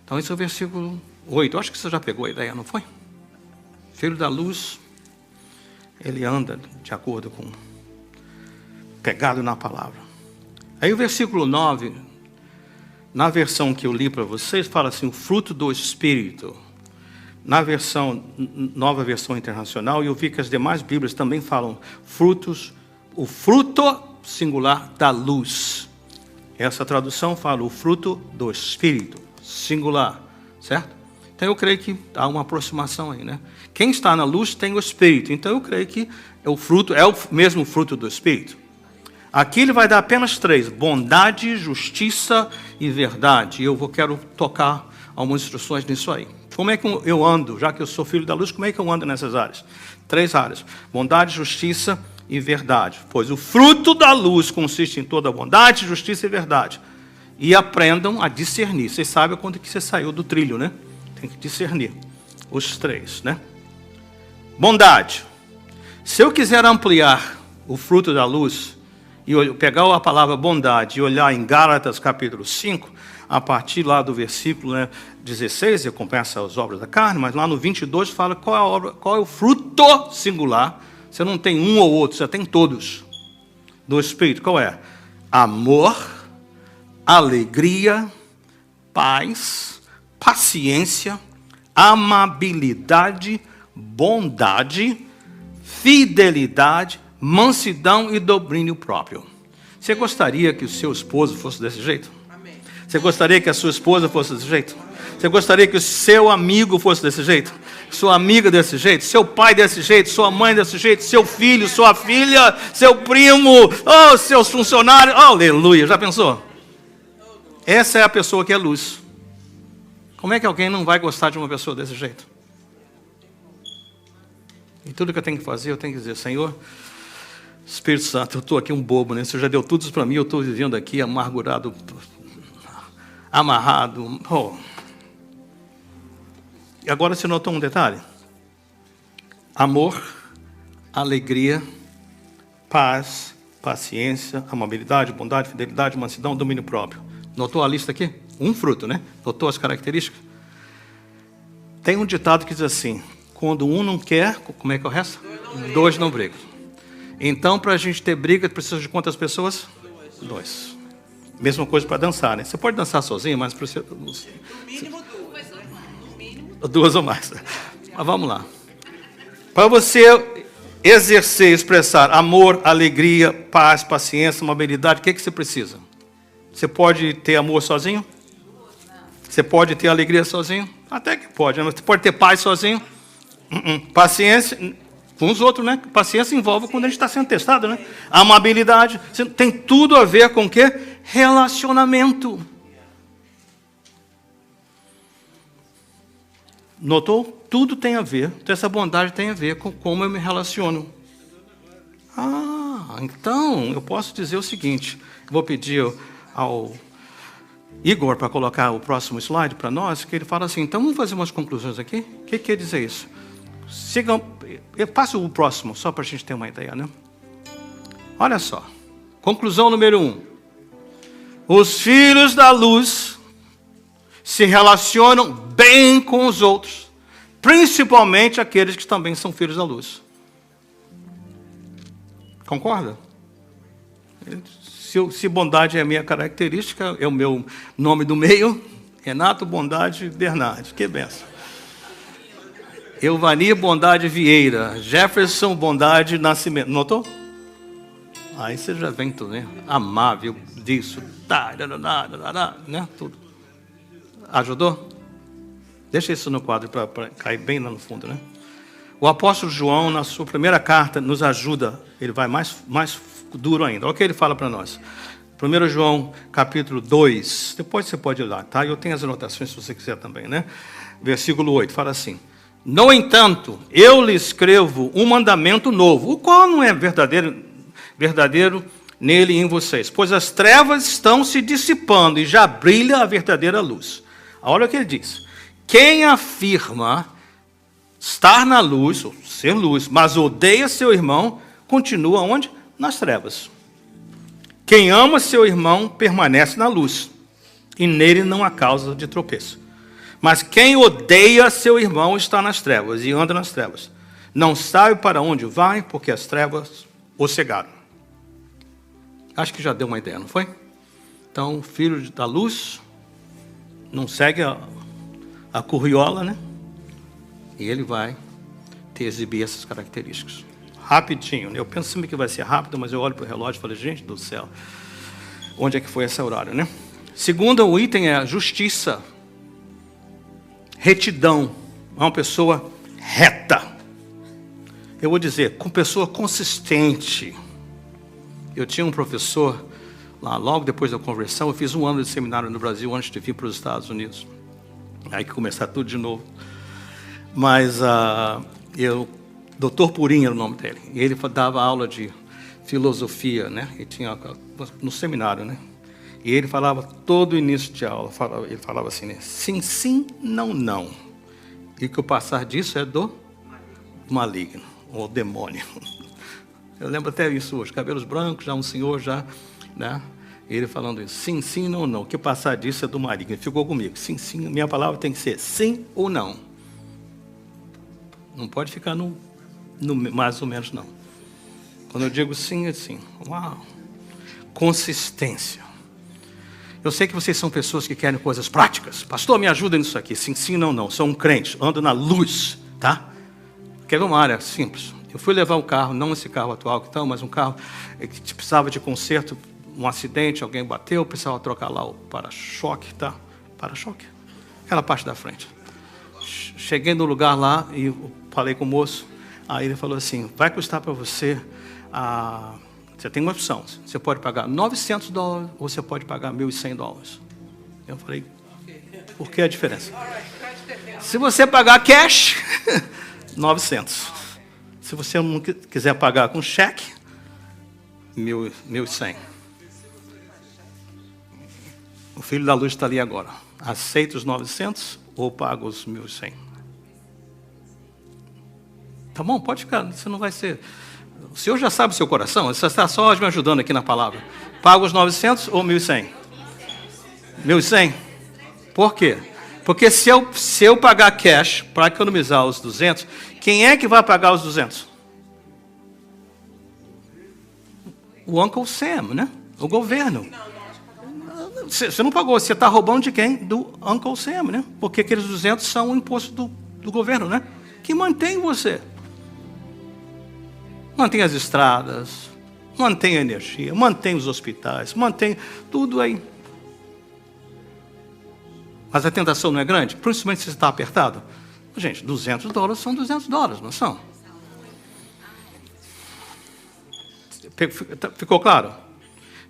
Então esse é o versículo 8. Eu acho que você já pegou a ideia, não foi? Filho da luz, ele anda de acordo com, pegado na palavra. Aí o versículo 9... Na versão que eu li para vocês, fala assim, o fruto do Espírito. Na versão, nova versão internacional, e eu vi que as demais Bíblias também falam o fruto singular da luz. Essa tradução fala o fruto do Espírito, singular, certo? Então eu creio que há uma aproximação aí, né? Quem está na luz tem o Espírito, então eu creio que é o mesmo fruto do Espírito. Aqui ele vai dar apenas 3, bondade, justiça e verdade. E eu quero tocar algumas instruções nisso aí. Como é que eu ando, já que eu sou filho da luz, como é que eu ando nessas áreas? 3 áreas, bondade, justiça e verdade. Pois o fruto da luz consiste em toda bondade, justiça e verdade. E aprendam a discernir. Vocês sabem quando que você saiu do trilho, né? Tem que discernir os 3, né? Bondade. Se eu quiser ampliar o fruto da luz, e pegar a palavra bondade e olhar em Gálatas capítulo 5, a partir lá do versículo 16, eu começo as obras da carne, mas lá no 22 fala qual é o fruto singular. Você não tem um ou outro, você tem todos. Do Espírito, qual é? Amor, alegria, paz, paciência, amabilidade, bondade, fidelidade, mansidão e domínio próprio. Você gostaria que o seu esposo fosse desse jeito? Amém. Você gostaria que a sua esposa fosse desse jeito? Você gostaria que o seu amigo fosse desse jeito? Sua amiga desse jeito? Seu pai desse jeito? Sua mãe desse jeito? Seu filho, sua filha? Seu primo? Oh, seus funcionários? Oh, aleluia, já pensou? Essa é a pessoa que é luz. Como é que alguém não vai gostar de uma pessoa desse jeito? E tudo que eu tenho que fazer, eu tenho que dizer, Senhor, Espírito Santo, eu estou aqui um bobo, né? O Senhor já deu tudo isso para mim, eu estou vivendo aqui amargurado, amarrado. Oh. E agora você notou um detalhe? Amor, alegria, paz, paciência, amabilidade, bondade, fidelidade, mansidão, domínio próprio. Notou a lista aqui? Um fruto, né? Notou as características? Tem um ditado que diz assim, quando um não quer, como é que é o resto? Dois não brigam. Então, para a gente ter briga, precisa de quantas pessoas? Dois. Mesma coisa para dançar, né? Você pode dançar sozinho, mas precisa... No mínimo duas. No mínimo duas ou mais. Mas vamos lá. Para você exercer, expressar amor, alegria, paz, paciência, amabilidade, o que você precisa? Você pode ter amor sozinho? Você pode ter alegria sozinho? Até que pode. Você pode ter paz sozinho? Paciência... com os outros, né? Paciência envolve quando a gente está sendo testado, né? Amabilidade. Tem tudo a ver com o quê? Relacionamento. Notou? Tudo tem a ver. Então, essa bondade tem a ver com como eu me relaciono. Ah, então, eu posso dizer o seguinte. Vou pedir ao Igor para colocar o próximo slide para nós, que ele fala assim, então vamos fazer umas conclusões aqui? O que quer dizer isso? Sigam, eu passo o próximo, só para a gente ter uma ideia, né? Olha só. Conclusão número 1. Os filhos da luz se relacionam bem com os outros, principalmente aqueles que também são filhos da luz. Concorda? Se bondade é a minha característica, é o meu nome do meio, Renato Bondade Bernardes. Que benção. Euvani Bondade Vieira, Jefferson Bondade Nascimento. Notou? Aí você já vem tudo, né? Amável, disso, né? Tudo. Ajudou? Deixa isso no quadro para cair bem lá no fundo, né? O apóstolo João, na sua primeira carta, nos ajuda. Ele vai mais duro ainda. Olha o que ele fala para nós. 1 João, capítulo 2. Depois você pode ir lá, tá? Eu tenho as anotações se você quiser também, né? Versículo 8, fala assim. No entanto, eu lhe escrevo um mandamento novo, o qual não é verdadeiro nele e em vocês. Pois as trevas estão se dissipando e já brilha a verdadeira luz. Olha o que ele diz. Quem afirma estar na luz, ou ser luz, mas odeia seu irmão, continua onde? Nas trevas. Quem ama seu irmão permanece na luz, e nele não há causa de tropeço. Mas quem odeia seu irmão está nas trevas, e anda nas trevas. Não sabe para onde vai, porque as trevas o cegaram. Acho que já deu uma ideia, não foi? Então, filho da luz, não segue a curriola, né? E ele vai exibir essas características. Rapidinho, né? Eu penso sempre que vai ser rápido, mas eu olho para o relógio e falo, gente do céu, onde é que foi esse horário, né? Segundo o item é a justiça, retidão, é uma pessoa reta. Eu vou dizer, com pessoa consistente. Eu tinha um professor, lá logo depois da conversão, eu fiz 1 ano de seminário no Brasil antes de vir para os Estados Unidos. Aí que começar tudo de novo. Mas Dr. Purinho era o nome dele. E ele dava aula de filosofia, né? E tinha no seminário, né? E ele falava todo o início de aula, ele falava assim, né? Sim, sim, não, não. E que o passar disso é do maligno, ou demônio. Eu lembro até isso hoje, cabelos brancos, já um senhor, já, né? Ele falando isso, sim, sim, não, não. O que passar disso é do maligno. Ele ficou comigo, sim, sim, minha palavra tem que ser sim ou não. Não pode ficar no mais ou menos, não. Quando eu digo sim, é sim. Uau! Consistência. Eu sei que vocês são pessoas que querem coisas práticas. Pastor, me ajuda nisso aqui. Sim, sim, não, não. Sou um crente, ando na luz, tá? Quer ver uma área simples? Eu fui levar um carro, não esse carro atual que está, mas um carro que precisava de conserto, um acidente, alguém bateu, precisava trocar lá o para-choque, tá? Para-choque? Aquela parte da frente. Cheguei no lugar lá e falei com o moço. Aí ele falou assim, vai custar para você... Você tem uma opção. Você pode pagar $900 ou você pode pagar $1.100. Eu falei, por que a diferença? Se você pagar cash, 900. Se você não quiser pagar com cheque, 1.100. O filho da luz está ali agora. Aceita os 900 ou paga os 1.100? Tá bom, pode ficar. Você não vai ser... O senhor já sabe o seu coração, você está só me ajudando aqui na palavra. Paga os 900 ou 1.100? 1.100? Por quê? Porque se eu pagar cash para economizar os 200, quem é que vai pagar os 200? O Uncle Sam, né? O governo. Você não pagou, você está roubando de quem? Do Uncle Sam, né? Porque aqueles 200 são o imposto do governo, né? Que mantém você. Mantém as estradas, mantém a energia, mantém os hospitais, mantém tudo aí. Mas a tentação não é grande? Principalmente se você está apertado. Gente, $200 são $200, não são? Ficou claro?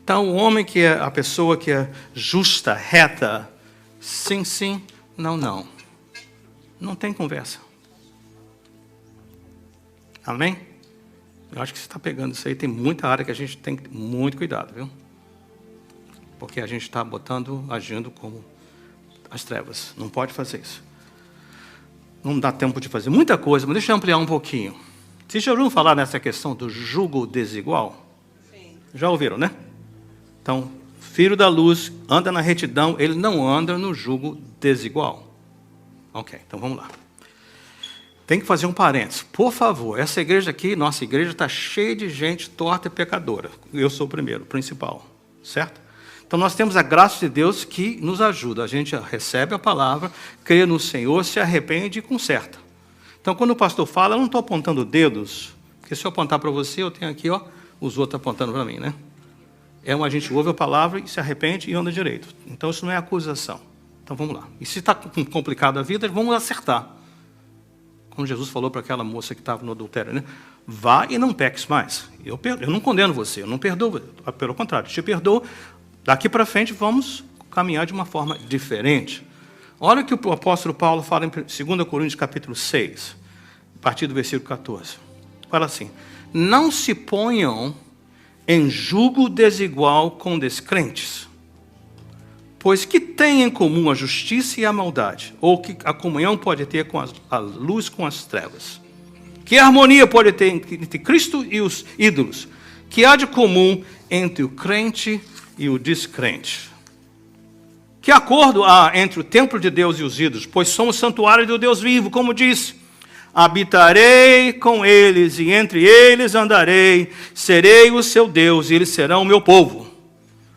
Então, o homem que é a pessoa que é justa, reta, sim, sim, não, não. Não tem conversa. Amém? Eu acho que você está pegando isso aí. Tem muita área que a gente tem que ter muito cuidado, viu? Porque a gente está agindo como as trevas. Não pode fazer isso. Não dá tempo de fazer muita coisa, mas deixa eu ampliar um pouquinho. Vocês já ouviram falar nessa questão do jugo desigual? Sim. Já ouviram, né? Então, filho da luz anda na retidão, ele não anda no jugo desigual. Ok, então vamos lá. Tem que fazer um parênteses. Por favor, essa igreja aqui, nossa igreja, está cheia de gente torta e pecadora. Eu sou o primeiro, o principal. Certo? Então, nós temos a graça de Deus que nos ajuda. A gente recebe a palavra, crê no Senhor, se arrepende e conserta. Então, quando o pastor fala, eu não estou apontando dedos, porque se eu apontar para você, eu tenho aqui, ó, os outros apontando para mim, né? A gente ouve a palavra e se arrepende e anda direito. Então, isso não é acusação. Então, vamos lá. E se está complicada a vida, vamos acertar. Como Jesus falou para aquela moça que estava no adultério, né? Vá e não peques mais. Eu não condeno você, eu não perdoo. Pelo contrário, te perdoo. Daqui para frente, vamos caminhar de uma forma diferente. Olha o que o apóstolo Paulo fala em 2 Coríntios, capítulo 6, a partir do versículo 14. Fala assim, não se ponham em julgo desigual com descrentes, pois que tem em comum a justiça e a maldade? Ou que a comunhão pode ter com a luz com as trevas? Que harmonia pode ter entre Cristo e os ídolos? Que há de comum entre o crente e o descrente? Que acordo há entre o templo de Deus e os ídolos? Pois somos santuário do Deus vivo, como disse. Habitarei com eles e entre eles andarei. Serei o seu Deus e eles serão o meu povo.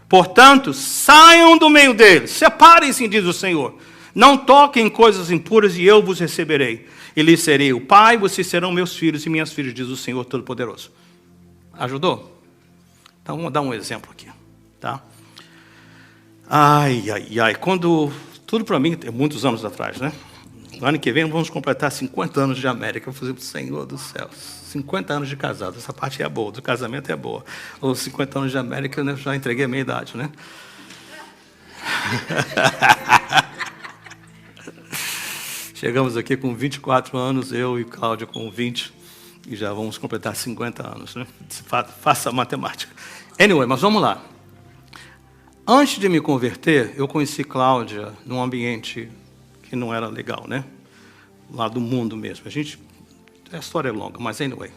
Portanto, saiam do meio deles, separem-se, diz o Senhor. Não toquem coisas impuras e eu vos receberei. E lhes serei o pai, vocês serão meus filhos e minhas filhas, diz o Senhor Todo-Poderoso. Ajudou? Então, vamos dar um exemplo aqui. Tá? Ai. Quando... Tudo para mim, muitos anos atrás, né? No ano que vem, vamos completar 50 anos de América. Eu vou fazer, Senhor do céu, 50 anos de casado. Essa parte é boa, do casamento é boa. Os 50 anos de América, eu já entreguei a minha idade, né? Chegamos aqui com 24 anos, eu e Cláudia com 20, e já vamos completar 50 anos, né? Faça a matemática. Anyway, mas vamos lá. Antes de me converter, eu conheci Cláudia num ambiente que não era legal, né? Lá do mundo mesmo. A gente A história é longa, mas anyway.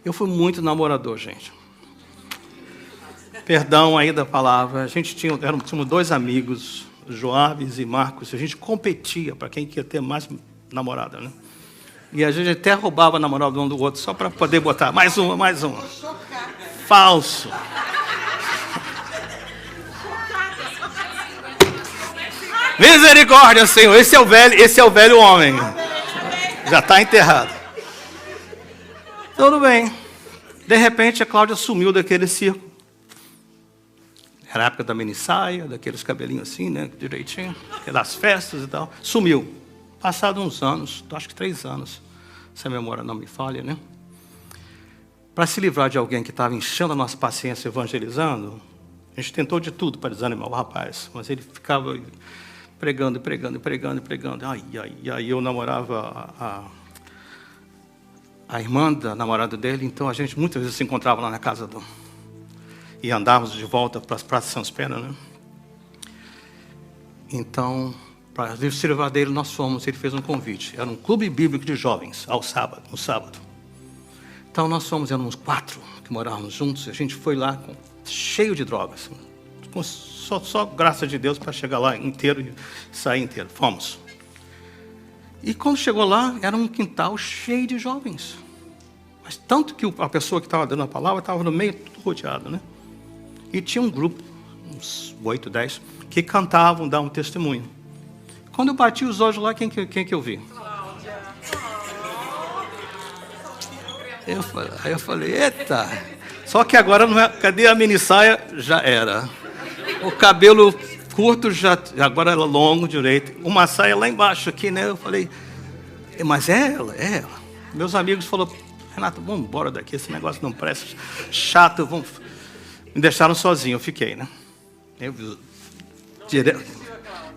Eu fui muito namorador, gente. Perdão aí da palavra. A gente tínhamos 2 amigos, Joaves e Marcos. A gente competia para quem queria ter mais namorada, né? E a gente até roubava a namorada um do outro só para poder botar mais uma, mais uma. Falso. Misericórdia, Senhor. Esse é o velho homem. Já está enterrado. Tudo bem. De repente, a Cláudia sumiu daquele circo. Era a época da minissaia, daqueles cabelinhos assim, né? Direitinho. Das festas e tal. Sumiu. Passado uns anos, acho que 3 anos, se a memória não me falha, né? Para se livrar de alguém que estava enchendo a nossa paciência evangelizando, a gente tentou de tudo para desanimar o rapaz, mas ele ficava pregando. Ai, eu namorava a irmã da namorada dele, então a gente muitas vezes se encontrava lá na casa e andávamos de volta para as praças São Pena, né? Então, para se livrar dele, ele fez um convite. Era um clube bíblico de jovens, no sábado. Então nós éramos 4 que morávamos juntos, e a gente foi lá cheio de drogas. Só graça de Deus para chegar lá inteiro e sair inteiro. Fomos. E quando chegou lá, era um quintal cheio de jovens. Mas tanto que a pessoa que estava dando a palavra estava no meio, tudo rodeado, né? E tinha um grupo, uns 8, 10, que cantavam, davam testemunho. Quando eu bati os olhos lá, quem que eu vi? Aí eu falei, eita. Só que agora, não é, cadê a minissaia? Já era. O cabelo curto, agora era longo direito. Uma saia lá embaixo aqui, né? Eu falei, mas é ela. Meus amigos falaram, Renato, vamos embora daqui, esse negócio não presta. Chato, vamos. Me deixaram sozinho, eu fiquei, né?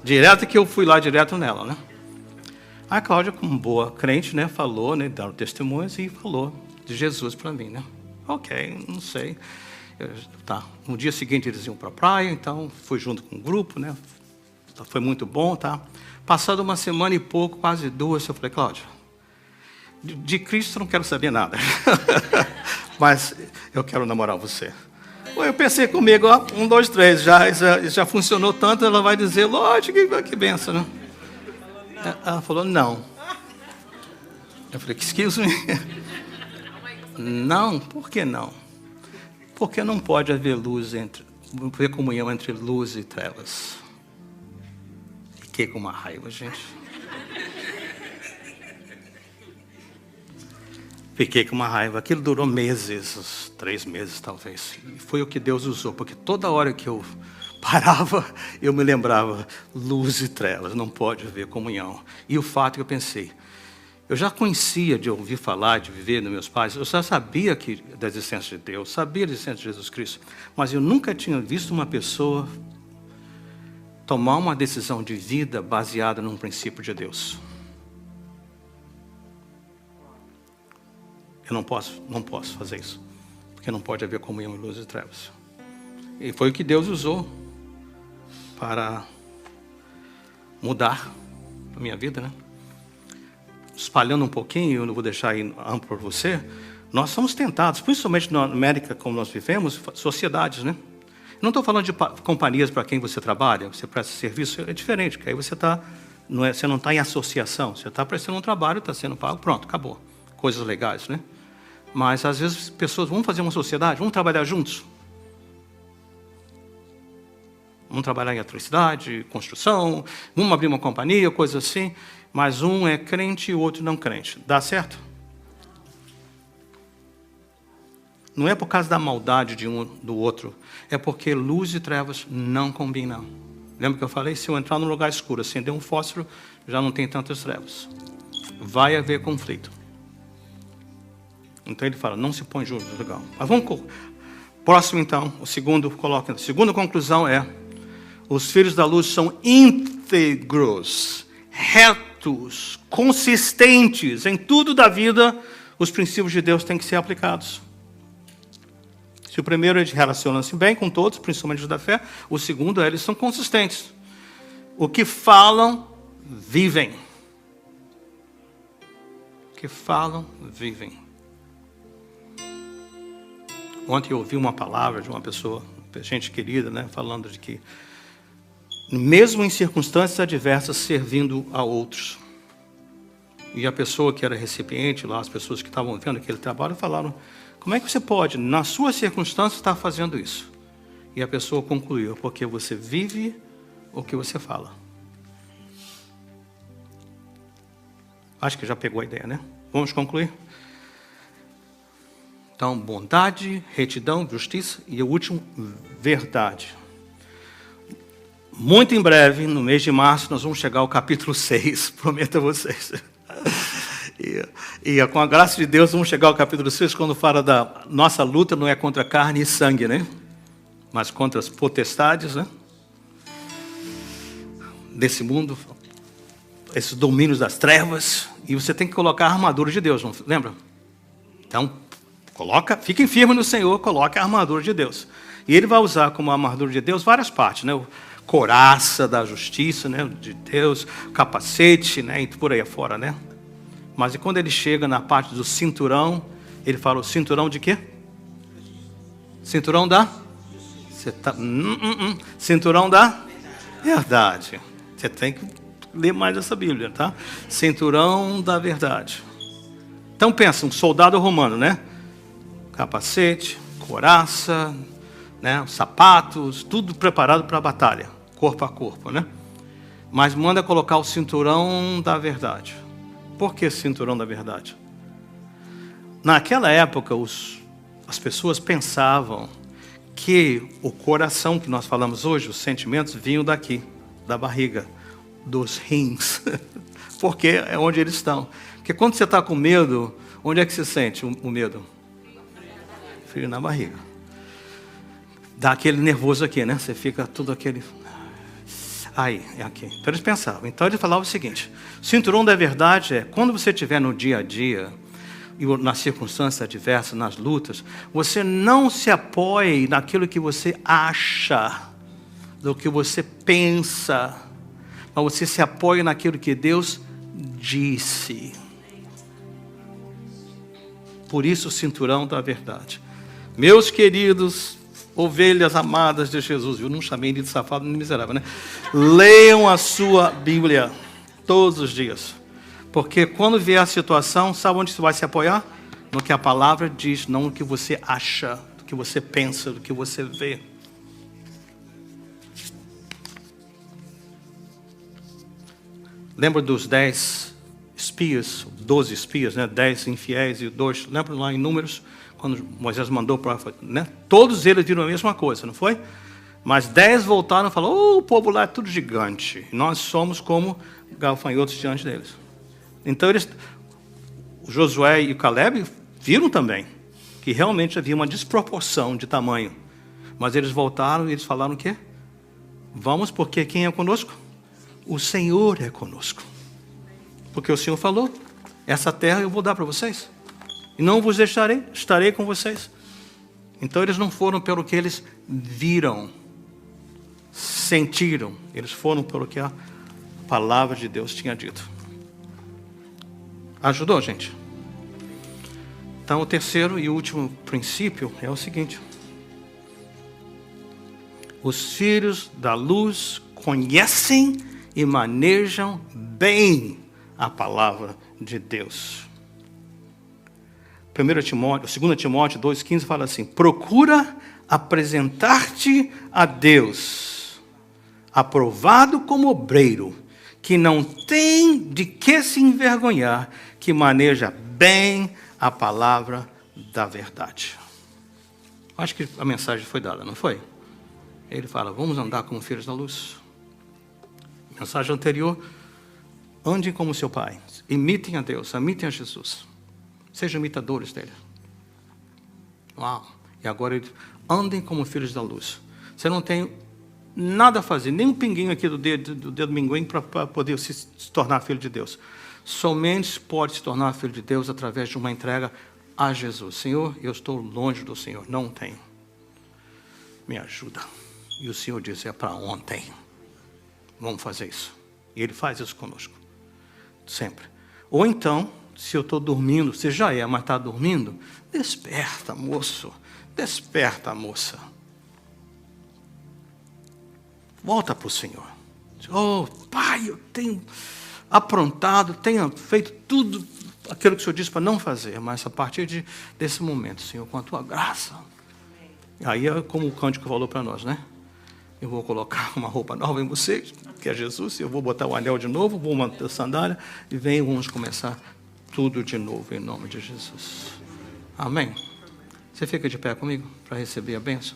Direto que eu fui lá, direto nela, né? A Cláudia, como boa crente, né, falou, né, deu testemunhos e falou de Jesus para mim, né? Ok, não sei. Tá. No dia seguinte eles iam para a praia, então fui junto com o grupo, né? Foi muito bom, tá? Passado uma semana e pouco, quase 2, eu falei, Cláudia, de Cristo eu não quero saber nada. Mas eu quero namorar você. Eu pensei comigo, ó, 1, 2, 3, já funcionou tanto, ela vai dizer, lógico, que benção, né? Ela falou, não. Eu falei, excuse me? Não, por que não? Porque não pode haver comunhão entre luz e trevas. Fiquei com uma raiva, gente. Fiquei com uma raiva. Aquilo durou meses, uns 3 meses talvez. E foi o que Deus usou, porque toda hora que eu parava, eu me lembrava, luz e trevas, não pode haver comunhão. E o fato que eu pensei, eu já conhecia de ouvir falar, de viver nos meus pais, eu já sabia da existência de Deus, sabia da existência de Jesus Cristo, mas eu nunca tinha visto uma pessoa tomar uma decisão de vida baseada num princípio de Deus. Eu não posso fazer isso, porque não pode haver comunhão em luz e trevas. E foi o que Deus usou para mudar a minha vida, né? Espalhando um pouquinho, eu não vou deixar aí amplo para você, nós somos tentados, principalmente na América, como nós vivemos, sociedades, né? Não estou falando de companhias para quem você trabalha, você presta serviço, é diferente, porque aí você não está em associação, você está prestando um trabalho, está sendo pago, pronto, acabou. Coisas legais, né? Mas, às vezes, pessoas vão fazer uma sociedade, vamos trabalhar juntos. Vamos trabalhar em eletricidade, construção, vamos abrir uma companhia, coisa assim. Mas um é crente e o outro não crente. Dá certo? Não é por causa da maldade de um do outro. É porque luz e trevas não combinam. Lembra que eu falei? Se eu entrar num lugar escuro, acender um fósforo, já não tem tantas trevas. Vai haver conflito. Então ele fala, não se põe junto, legal. Mas vamos. Próximo então, a segunda conclusão é: os filhos da luz são íntegros, retos, consistentes. Em tudo da vida, os princípios de Deus têm que ser aplicados. Se o primeiro eles relacionam-se bem com todos, principalmente os da fé, o segundo eles são consistentes. O que falam, vivem. que falam, vivem. Ontem eu ouvi uma palavra de uma pessoa, gente querida, né, falando de que, mesmo em circunstâncias adversas, servindo a outros. E a pessoa que era recipiente lá, as pessoas que estavam vendo aquele trabalho, falaram: como é que você pode, nas suas circunstâncias, estar fazendo isso? E a pessoa concluiu: porque você vive o que você fala. Acho que já pegou a ideia, né? Vamos concluir? Então, bondade, retidão, justiça e o último, verdade. Muito em breve, no mês de março, nós vamos chegar ao capítulo 6, prometo a vocês. E com a graça de Deus, vamos chegar ao capítulo 6, quando fala da nossa luta não é contra carne e sangue, né? Mas contra as potestades, né? Desse mundo, esses domínios das trevas. E você tem que colocar a armadura de Deus, não lembra? Então, fiquem firmes no Senhor, coloque a armadura de Deus. E Ele vai usar como armadura de Deus várias partes, né? Couraça da justiça, né, de Deus, capacete, né, e por aí afora, né? Mas e quando ele chega na parte do cinturão, ele fala: o cinturão de quê? Cinturão da? Cinturão da verdade. Você tem que ler mais essa Bíblia, tá? Cinturão da verdade. Então pensa, um soldado romano, né? Capacete, couraça, né, sapatos, tudo preparado para a batalha, corpo a corpo, né? Mas manda colocar o cinturão da verdade. Por que cinturão da verdade? Naquela época, as pessoas pensavam que o coração que nós falamos hoje, os sentimentos, vinham daqui, da barriga, dos rins, porque é onde eles estão. Porque quando você está com medo, onde é que você sente o medo? Frio na barriga. Dá aquele nervoso aqui, né? Você fica tudo aquele... Aí, é aqui. Então eles pensavam. Então ele falava o seguinte: cinturão da verdade é quando você estiver no dia a dia, e nas circunstâncias adversas, nas lutas, você não se apoie naquilo que você acha, do que você pensa, mas você se apoie naquilo que Deus disse. Por isso o cinturão da verdade. Meus queridos, ovelhas amadas de Jesus, eu não chamei ele de safado nem miserável, né? Leiam a sua Bíblia todos os dias, porque quando vier a situação, sabe onde você vai se apoiar? No que a palavra diz, não no que você acha, do que você pensa, do que você vê. Lembra dos 10 espias, 12 espias, né? 10 infiéis e 2, lembra lá em Números? Quando Moisés mandou para... Né? Todos eles viram a mesma coisa, não foi? Mas 10 voltaram e falaram: o povo lá é tudo gigante. Nós somos como gafanhotos diante deles. Então, o Josué e o Caleb viram também que realmente havia uma desproporção de tamanho. Mas eles voltaram e eles falaram o quê? Vamos, porque quem é conosco? O Senhor é conosco. Porque o Senhor falou: essa terra eu vou dar para vocês. E não vos deixarei, estarei com vocês. Então eles não foram pelo que eles viram, sentiram. Eles foram pelo que a palavra de Deus tinha dito. Ajudou, gente? Então o terceiro e último princípio é o seguinte: os filhos da luz conhecem e manejam bem a palavra de Deus. 2 Timóteo 2,15 fala assim: procura apresentar-te a Deus, aprovado como obreiro, que não tem de que se envergonhar, que maneja bem a palavra da verdade. Acho que a mensagem foi dada, não foi? Ele fala: vamos andar como filhos da luz. Mensagem anterior: andem como seu pai, imitem a Deus, imitem a Jesus. Sejam imitadores dele. Uau! E agora ele: andem como filhos da luz. Você não tem nada a fazer, nem um pinguinho aqui do dedo minguim para poder se tornar filho de Deus. Somente pode se tornar filho de Deus através de uma entrega a Jesus. Senhor, eu estou longe do Senhor, não tenho. Me ajuda. E o Senhor diz: é para ontem. Vamos fazer isso. E Ele faz isso conosco. Sempre. Ou então, se eu estou dormindo, você já é, mas está dormindo, desperta, moço. Desperta, moça. Volta para o Senhor. Oh, Pai, eu tenho aprontado, tenho feito tudo aquilo que o Senhor disse para não fazer, mas a partir desse momento, Senhor, com a tua graça. Aí é como o cântico falou para nós, né? Eu vou colocar uma roupa nova em vocês, que é Jesus, eu vou botar o anel de novo, vou manter a sandália, e vamos começar tudo de novo, em nome de Jesus. Amém? Você fica de pé comigo para receber a bênção?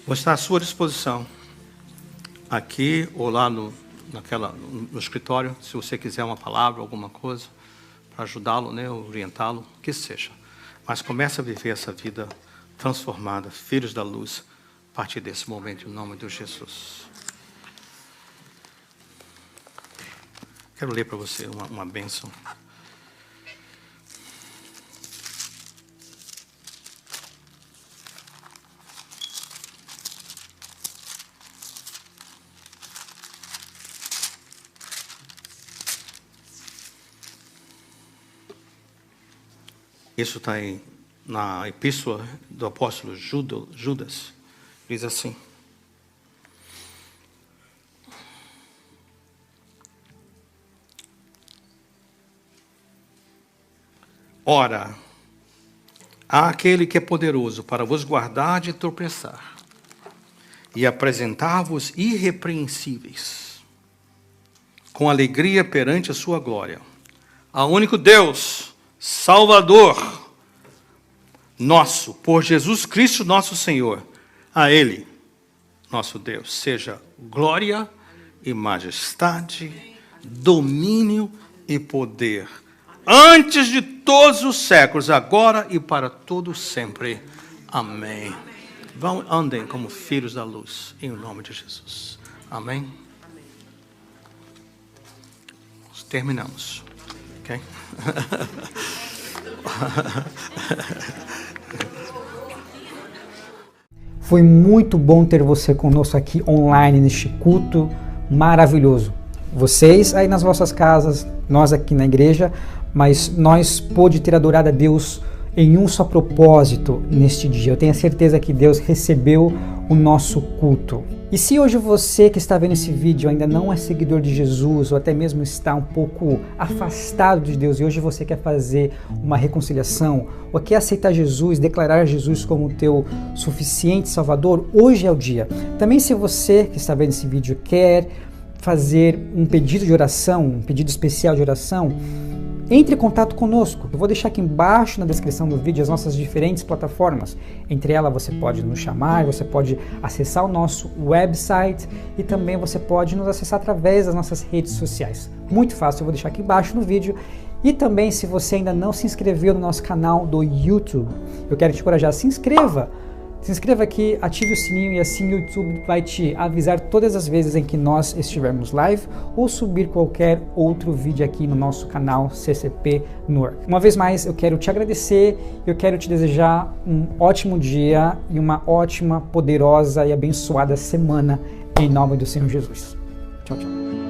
Vou estar à sua disposição, aqui ou lá no escritório, se você quiser uma palavra, alguma coisa, para ajudá-lo, né, orientá-lo, que seja. Mas comece a viver essa vida transformada, filhos da luz, a partir desse momento, em nome de Jesus. Quero ler para você uma bênção. Isso está na epístola do apóstolo Judas. Diz assim: ora, há aquele que é poderoso para vos guardar de tropeçar e apresentar-vos irrepreensíveis, com alegria perante a sua glória. Ao único Deus, Salvador nosso, por Jesus Cristo nosso Senhor, a Ele, nosso Deus, seja glória e majestade, domínio e poder, antes de todos os séculos, agora e para todos sempre. Amém. Andem como filhos da luz, em nome de Jesus. Amém. Terminamos. Ok? Foi muito bom ter você conosco aqui online neste culto maravilhoso. Vocês aí nas vossas casas, nós aqui na igreja, mas nós pôde ter adorado a Deus em um só propósito neste dia. Eu tenho a certeza que Deus recebeu o nosso culto. E se hoje você que está vendo esse vídeo ainda não é seguidor de Jesus ou até mesmo está um pouco afastado de Deus e hoje você quer fazer uma reconciliação ou quer aceitar Jesus, declarar Jesus como o teu suficiente Salvador, hoje é o dia. Também se você que está vendo esse vídeo quer fazer um pedido de oração, um pedido especial de oração, entre em contato conosco. Eu vou deixar aqui embaixo na descrição do vídeo as nossas diferentes plataformas. Entre elas você pode nos chamar, você pode acessar o nosso website e também você pode nos acessar através das nossas redes sociais. Muito fácil, eu vou deixar aqui embaixo no vídeo. E também, se você ainda não se inscreveu no nosso canal do YouTube, eu quero te encorajar, se inscreva. Se inscreva aqui, ative o sininho e assim o YouTube vai te avisar todas as vezes em que nós estivermos live ou subir qualquer outro vídeo aqui no nosso canal CCP NOR. Uma vez mais, eu quero te agradecer, eu quero te desejar um ótimo dia e uma ótima, poderosa e abençoada semana em nome do Senhor Jesus. Tchau, tchau.